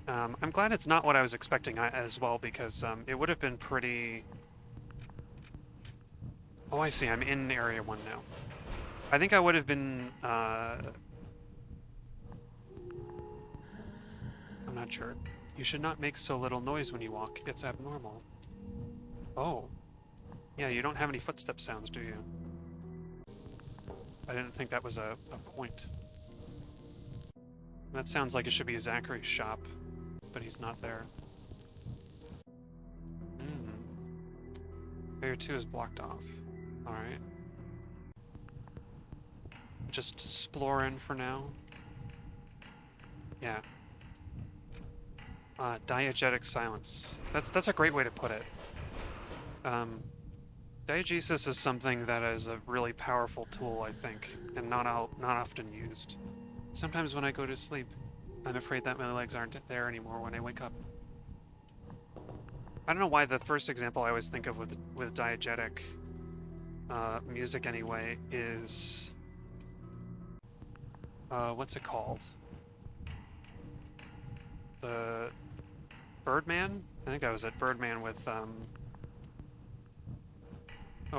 A: I'm glad it's not what I was expecting as well, because it would have been pretty... Oh, I see. I'm in Area 1 now. I think I would have been... I'm not sure. You should not make so little noise when you walk. It's abnormal. Oh. Yeah, you don't have any footstep sounds, do you? I didn't think that was a point. That sounds like it should be Zachary's shop, but he's not there. Area 2 is blocked off. Alright. Just exploring for now. Yeah. Diegetic silence. That's a great way to put it. Diegesis is something that is a really powerful tool, I think, and not often used. Sometimes when I go to sleep, I'm afraid that my legs aren't there anymore when I wake up. I don't know why the first example I always think of with diegetic music anyway is... what's it called? The... Birdman? I think I was at Birdman with, Oh,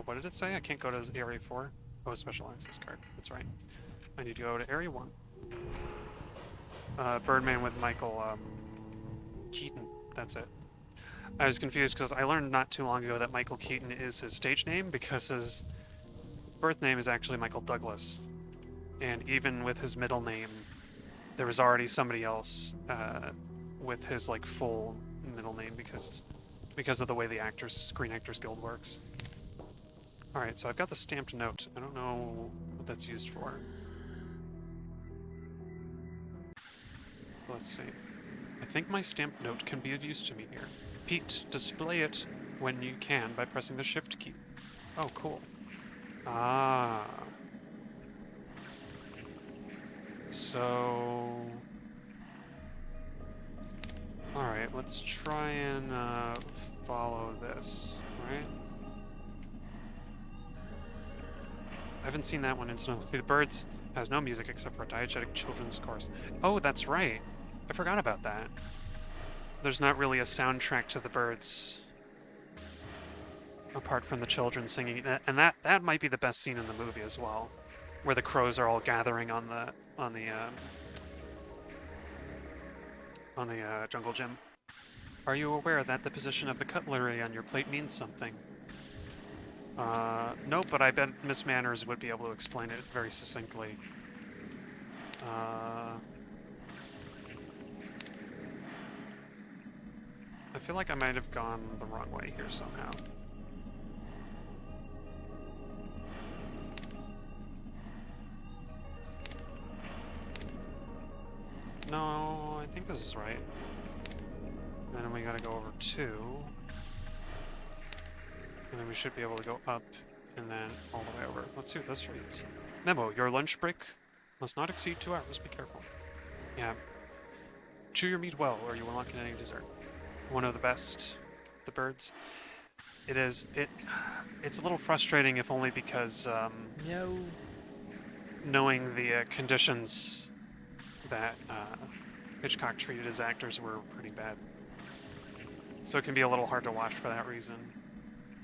A: what did it say? I can't go to Area 4? Oh, special access card. That's right. I need to go to Area 1. Birdman with Michael, Keaton. That's it. I was confused because I learned not too long ago that Michael Keaton is his stage name because his birth name is actually Michael Douglas. And even with his middle name, there was already somebody else, with his, like, full middle name because of the way the Screen Actors Guild works. Alright, so I've got the stamped note. I don't know what that's used for. Let's see. I think my stamped note can be of use to me here. Pete, display it when you can by pressing the shift key. Oh, cool. Ah. So... Alright, let's try and follow this, right? I haven't seen that one instantly. The Birds has no music except for a diegetic children's chorus. Oh, that's right. I forgot about that. There's not really a soundtrack to The Birds apart from the children singing. And that might be the best scene in the movie as well, where the crows are all gathering on the jungle gym. Are you aware that the position of the cutlery on your plate means something? No, but I bet Miss Manners would be able to explain it very succinctly. I feel like I might have gone the wrong way here somehow. No, I think this is right. And then we gotta go over 2. And then we should be able to go up and then all the way over. Let's see what this reads. Memo, your lunch break must not exceed 2 hours. Be careful. Yeah. Chew your meat well, or you will not get any dessert. One of the best, the Birds. It is. It's a little frustrating, if only because
C: No.
A: knowing the conditions that Hitchcock treated his actors were pretty bad. So it can be a little hard to watch for that reason.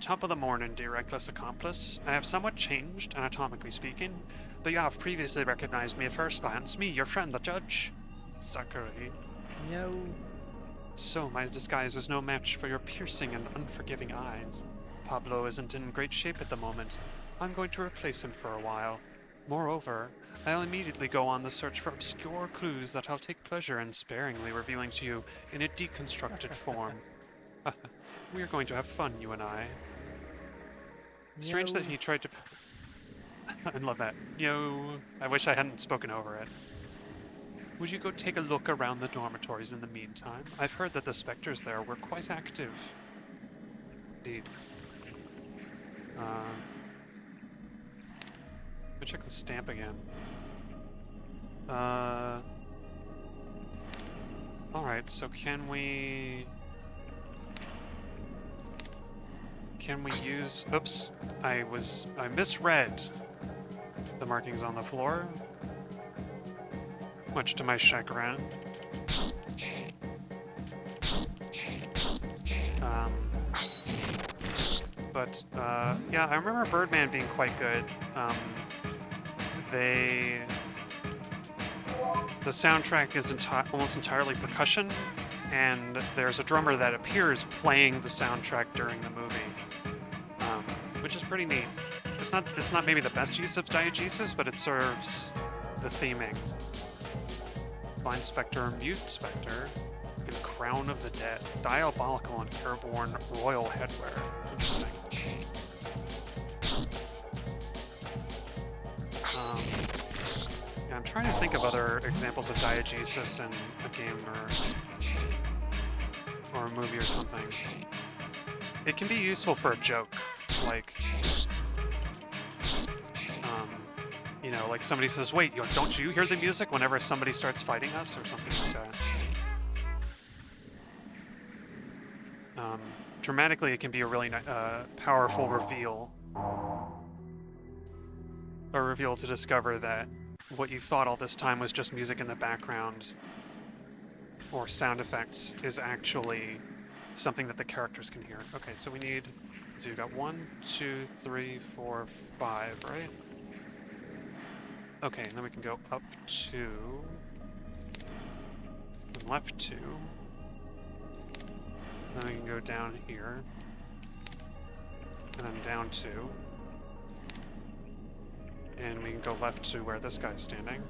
A: Top of the morning, dear reckless accomplice. I have somewhat changed, anatomically speaking, but you have previously recognized me at first glance. Me, your friend, the judge. Zachary.
C: No.
A: So, my disguise is no match for your piercing and unforgiving eyes. Pablo isn't in great shape at the moment. I'm going to replace him for a while. Moreover, I'll immediately go on the search for obscure clues that I'll take pleasure in sparingly revealing to you in a deconstructed form. We are going to have fun, you and I. Strange that he tried to... I love that. Yo, I wish I hadn't spoken over it. Would you go take a look around the dormitories in the meantime? I've heard that the specters there were quite active. Indeed. Let me check the stamp again. Alright, so can we use... Oops. I misread the markings on the floor. Much to my chagrin. Yeah, I remember Birdman being quite good. The soundtrack is almost entirely percussion, and there's a drummer that appears playing the soundtrack during the movie, which is pretty neat. It's not maybe the best use of diegesis, but it serves the theming. Blind Spectre, Mute Spectre, and Crown of the Dead. Diabolical and airborne royal headwear. Interesting. Yeah, I'm trying to think of other examples of diegesis in a game or a movie or something. It can be useful for a joke, like, you know, like somebody says, wait, don't you hear the music whenever somebody starts fighting us, or something like that. Dramatically, it can be a really powerful reveal. A reveal to discover that what you thought all this time was just music in the background or sound effects is actually something that the characters can hear. Okay, so we need... So you've got 1, 2, 3, 4, 5, right? Okay, and then we can go up 2, and left 2, then we can go down here, and then down 2, and we can go left to where this guy's standing.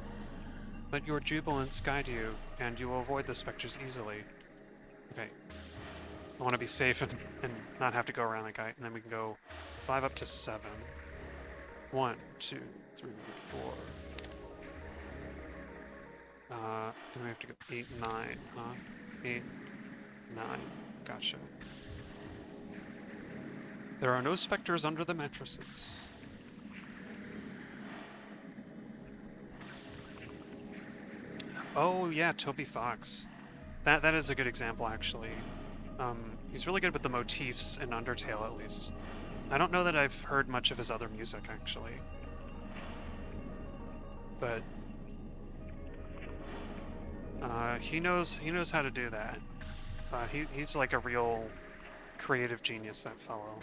A: Let your jubilance guide you, and you will avoid the specters easily. Okay, I want to be safe and not have to go around that guy, and then we can go 5 up to 7. 1, 2, 3, 4. Then we have to go 8, 9, huh? 8, 9. Gotcha. There are no specters under the mattresses. Oh yeah, Toby Fox. That is a good example, actually. He's really good with the motifs in Undertale, at least. I don't know that I've heard much of his other music, actually. But he knows how to do that. He's like a real creative genius, that fellow.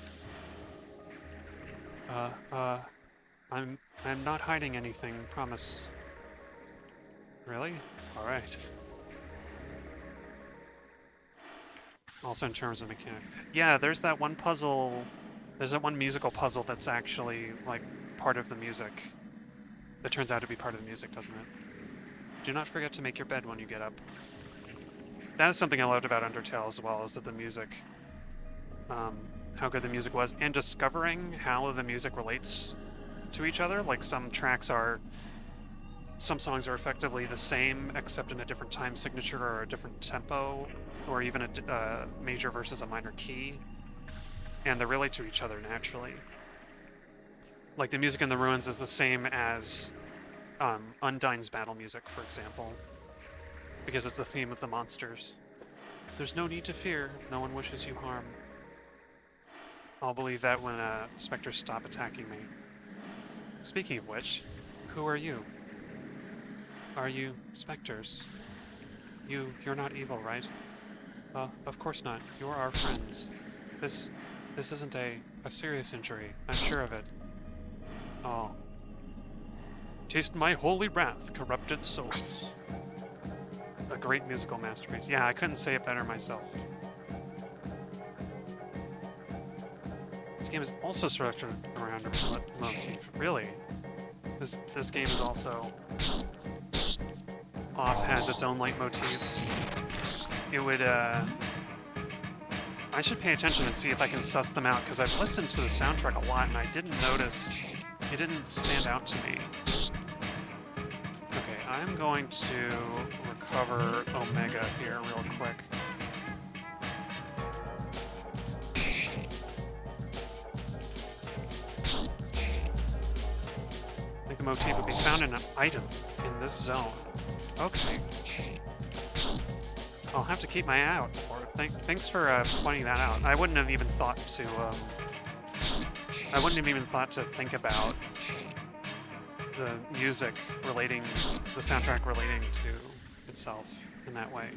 A: I'm not hiding anything, promise. Really? Alright. Also in terms of mechanic. Yeah, there's that one puzzle, there's that one musical puzzle that's actually, like, part of the music. That turns out to be part of the music, doesn't it? Do not forget to make your bed when you get up. That is something I loved about Undertale as well, is that the music, how good the music was, and discovering how the music relates to each other. Like, some songs are effectively the same, except in a different time signature or a different tempo, or even a major versus a minor key, and they relate to each other naturally. Like, the music in the Ruins is the same as Undyne's battle music, for example, because it's the theme of the monsters. There's no need to fear, no one wishes you harm. I'll believe that when specters stop attacking me. Speaking of which, who are you? Are you specters? You're not evil, right? Of course not. You're our friends. This isn't a A serious injury. I'm sure of it. Oh. Taste my holy wrath, corrupted souls. A great musical masterpiece. Yeah, I couldn't say it better myself. This game is also structured around a motif. Really? This game is also has its own leitmotifs. It would, I should pay attention and see if I can suss them out, because I've listened to the soundtrack a lot and I didn't notice, it didn't stand out to me. Okay, I'm going to recover Omega here real quick. I think the motif would be found in an item in this zone. Okay. I'll have to keep my eye out for it. Thanks for pointing that out. I wouldn't have even thought to. I wouldn't have even thought to think about the music relating, the soundtrack relating to itself in that way.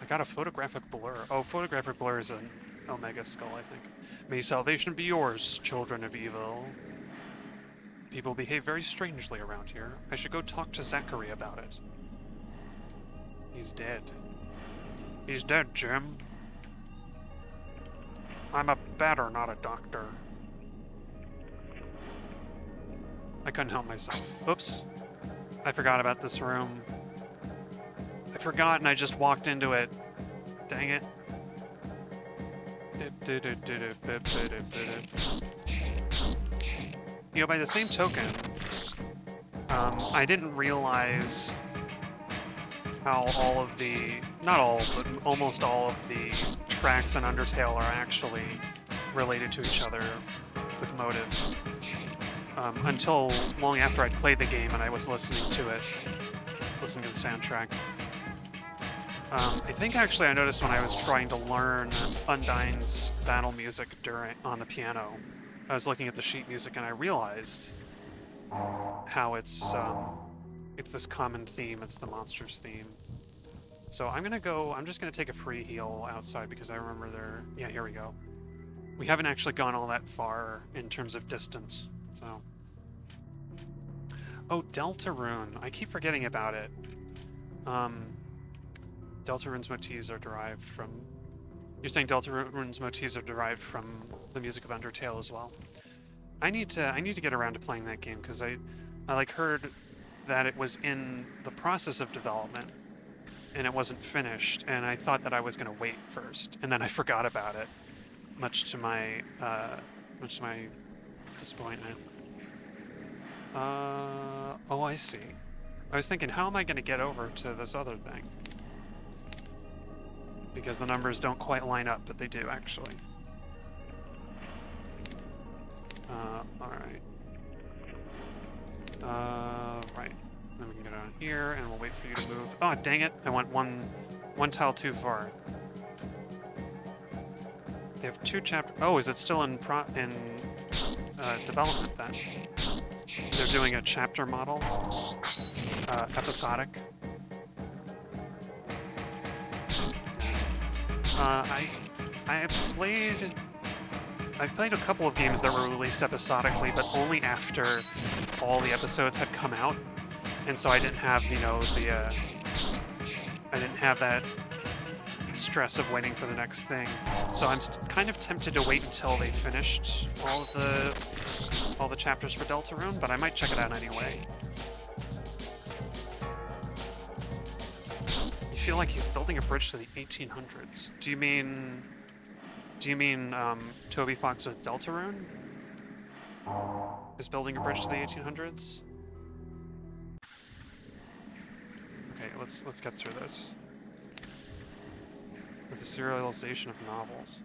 A: I got a photographic blur. Oh, photographic blur is an Omega skull, I think. May salvation be yours, children of evil. People behave very strangely around here. I should go talk to Zachary about it. He's dead. He's dead, Jim. I'm a batter, not a doctor. I couldn't help myself. Oops. I forgot about this room. I forgot and I just walked into it. Dang it. You know, by the same token, I didn't realize how all of the, not all, but almost all of the tracks in Undertale are actually related to each other with motives. Until long after I'd played the game and I was listening to it, listening to the soundtrack. I think actually I noticed when I was trying to learn Undyne's battle music on the piano, I was looking at the sheet music and I realized how it's this common theme. It's the monsters theme. So I'm just gonna take a free heal outside because I remember yeah, here we go. We haven't actually gone all that far in terms of distance, so. Oh, Deltarune. I keep forgetting about it. Deltarune's motifs are derived from... You're saying Deltarune's motifs are derived from the music of Undertale as well? I need to get around to playing that game because I heard that it was in the process of development and it wasn't finished, and I thought that I was going to wait first, and then I forgot about it, much to my disappointment. Oh, I see. I was thinking, how am I going to get over to this other thing? Because the numbers don't quite line up, but they do, actually. Alright. Right. Then we can go down here, and we'll wait for you to move. Oh, dang it! I went one tile too far. They have 2 chapters. Oh, is it still in development then? They're doing a chapter model, episodic. I've played a couple of games that were released episodically, but only after all the episodes had come out, and so I didn't have, you know, I didn't have that stress of waiting for the next thing. So I'm kind of tempted to wait until they finished all the chapters for Deltarune, but I might check it out anyway. You feel like he's building a bridge to the 1800s. Do you mean Toby Fox with Deltarune is building a bridge to the 1800s? Okay, let's get through this. With the serialization of novels.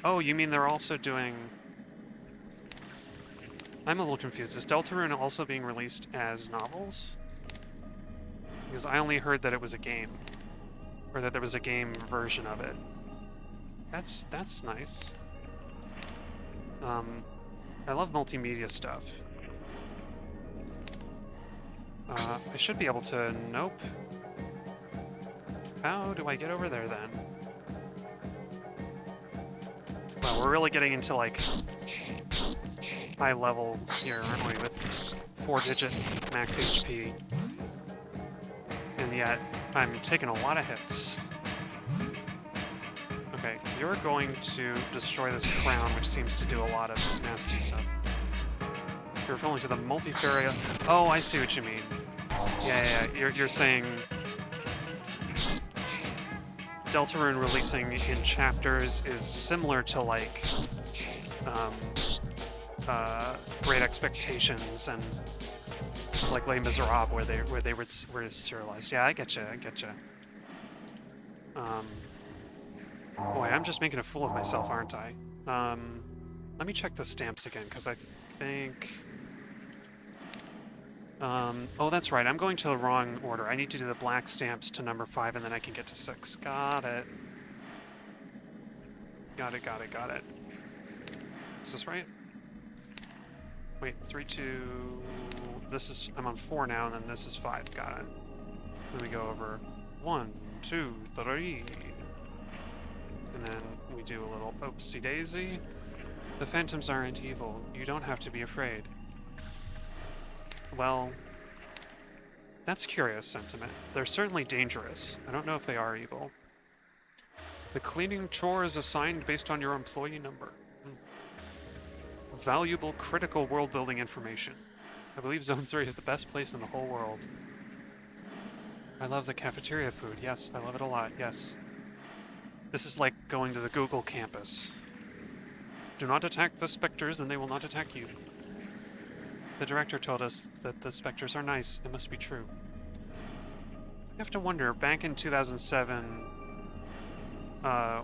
A: Oh, you mean they're also doing... I'm a little confused. Is Deltarune also being released as novels? Because I only heard that it was a game. Or that there was a game version of it. That's nice. I love multimedia stuff. I should be able to... Nope. How do I get over there, then? Well, we're really getting into, like, high levels here, aren't we, with 4-digit max HP. And yet, I'm taking a lot of hits. Okay, you're going to destroy this crown, which seems to do a lot of nasty stuff. You're referring to the multifarious... Oh, I see what you mean. Yeah. You're saying... Deltarune releasing in chapters is similar to, like... Great Expectations and... like Les Miserables, where they were serialized. Yeah, I getcha. Boy, I'm just making a fool of myself, aren't I? Let me check the stamps again, because I think... oh, that's right. I'm going to the wrong order. I need to do the black stamps to number 5, and then I can get to 6. Got it. Got it. Is this right? Wait, 3, 2... This is... I'm on 4 now, and then this is 5. Got it. Then we go over 1, 2, 3... And then we do a little oopsie daisy. The phantoms aren't evil. You don't have to be afraid. Well, that's curious sentiment. They're certainly dangerous. I don't know if they are evil. The cleaning chore is assigned based on your employee number. Valuable, critical world-building information. I believe Zone 3 is the best place in the whole world. I love the cafeteria food. Yes, I love it a lot. Yes. This is like going to the Google campus. Do not attack the specters and they will not attack you. The director told us that the specters are nice. It must be true. I have to wonder, back in 2007,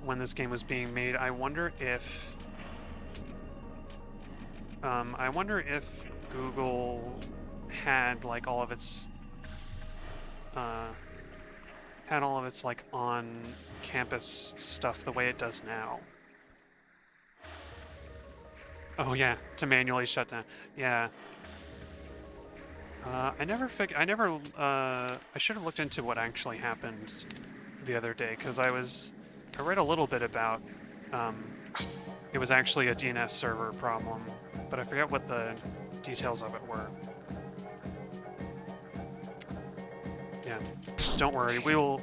A: when this game was being made, I wonder if Google had like all of its like on-campus stuff the way it does now. Oh yeah, to manually shut down. Yeah. I should have looked into what actually happened the other day, because I read a little bit about, it was actually a DNS server problem, but I forget what the details of it were. Yeah, don't worry, we'll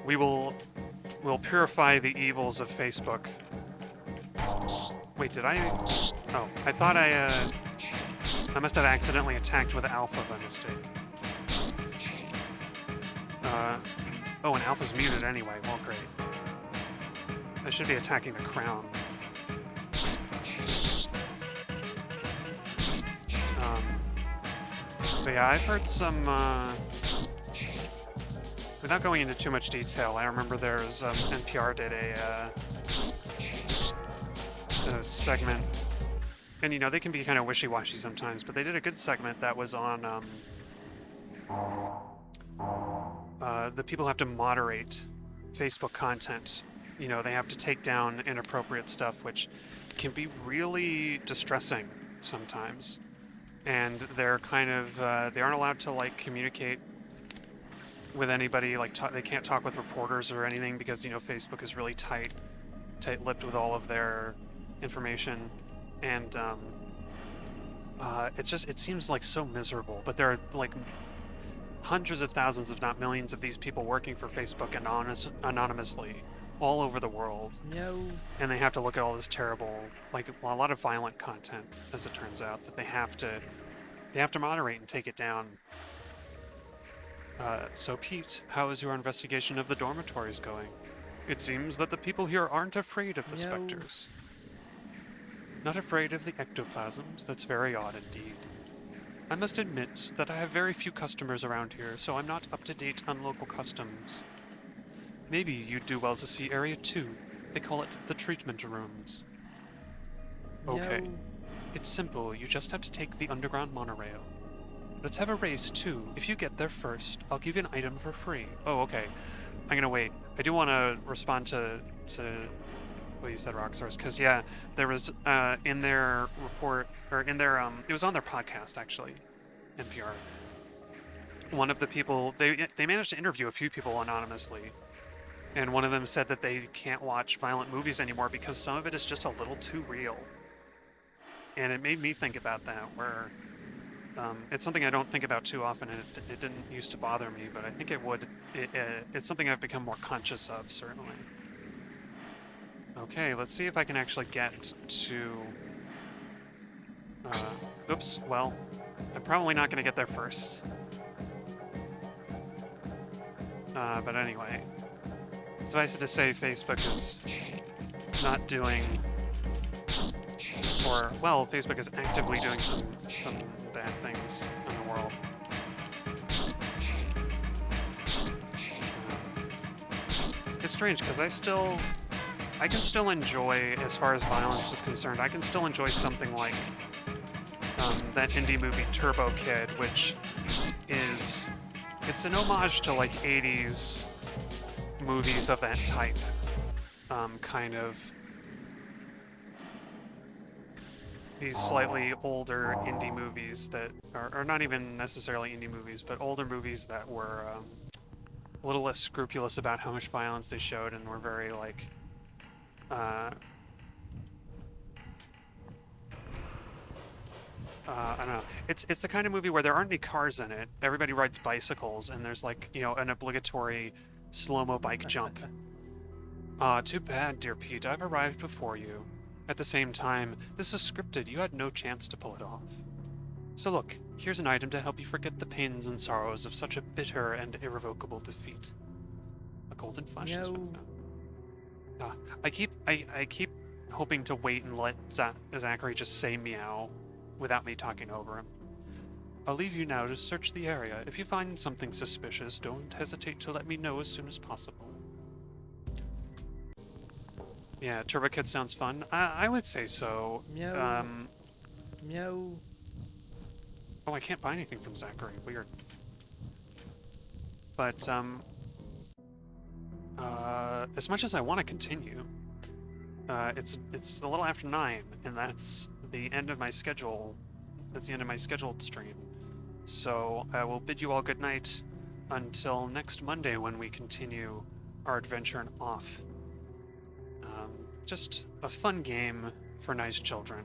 A: purify the evils of Facebook. Wait, did I? Oh, I thought I must have accidentally attacked with Alpha by mistake. Oh, and Alpha's muted anyway. Well, great. I should be attacking the crown. But yeah, I've heard some, without going into too much detail, I remember there's, NPR did a segment, and you know, they can be kind of wishy-washy sometimes, but they did a good segment that was on, the people have to moderate Facebook content. You know, they have to take down inappropriate stuff, which can be really distressing sometimes. And they're kind of, they aren't allowed to, like, communicate with anybody, like, they can't talk with reporters or anything because, you know, Facebook is really tight-lipped with all of their information. And, it seems, like, so miserable. But there are, like, hundreds of thousands, if not millions, of these people working for Facebook anonymously all over the world.
C: No.
A: And they have to look at all this terrible, like a lot of violent content, as it turns out, that they have to moderate and take it down. So Pete, how is your investigation of the dormitories going? It seems that the people here aren't afraid of the specters. Not afraid of the ectoplasms? That's very odd indeed. I must admit that I have very few customers around here, so I'm not up to date on local customs. Maybe you'd do well to see Area 2. They call it the treatment rooms. Okay.
C: No.
A: It's simple. You just have to take the underground monorail. Let's have a race, too. If you get there first, I'll give you an item for free. Oh, okay. I'm gonna wait. I do want to respond to what you said, Roxars, because, yeah, there was, in their report, or in their, it was on their podcast, actually, NPR. One of the people, they managed to interview a few people anonymously. And one of them said that they can't watch violent movies anymore because some of it is just a little too real. And it made me think about that, where it's something I don't think about too often, and it didn't used to bother me, but I think it would. It's something I've become more conscious of, certainly. Okay, let's see if I can actually get to... oops, well, I'm probably not going to get there first. But anyway, suffice it to say, Facebook is not doing... Or, well, Facebook is actively doing some bad things in the world. It's strange, because I can still enjoy, as far as violence is concerned, I can still enjoy something like that indie movie Turbo Kid, which is... It's an homage to, like, 80s movies of that type. Kind of... These slightly older indie movies that are not even necessarily indie movies, but older movies that were a little less scrupulous about how much violence they showed and were very, like... I don't know. It's the kind of movie where there aren't any cars in it. Everybody rides bicycles, and there's, like, you know, an obligatory slow-mo bike jump. Too bad, dear Pete. I've arrived before you. At the same time, this is scripted. You had no chance to pull it off. So look, here's an item to help you forget the pains and sorrows of such a bitter and irrevocable defeat. A golden flash has been found. I keep hoping to wait and let Zachary just say meow without me talking over him. I'll leave you now to search the area. If you find something suspicious, don't hesitate to let me know as soon as possible. Yeah, Turbo Kid sounds fun. I would say so.
C: Meow. Meow.
A: Oh, I can't buy anything from Zachary. Weird. But, as much as I want to continue, it's a little after 9, and that's the end of my schedule. That's the end of my scheduled stream. So I will bid you all good night until next Monday when we continue our adventure in Off. Just a fun game for nice children.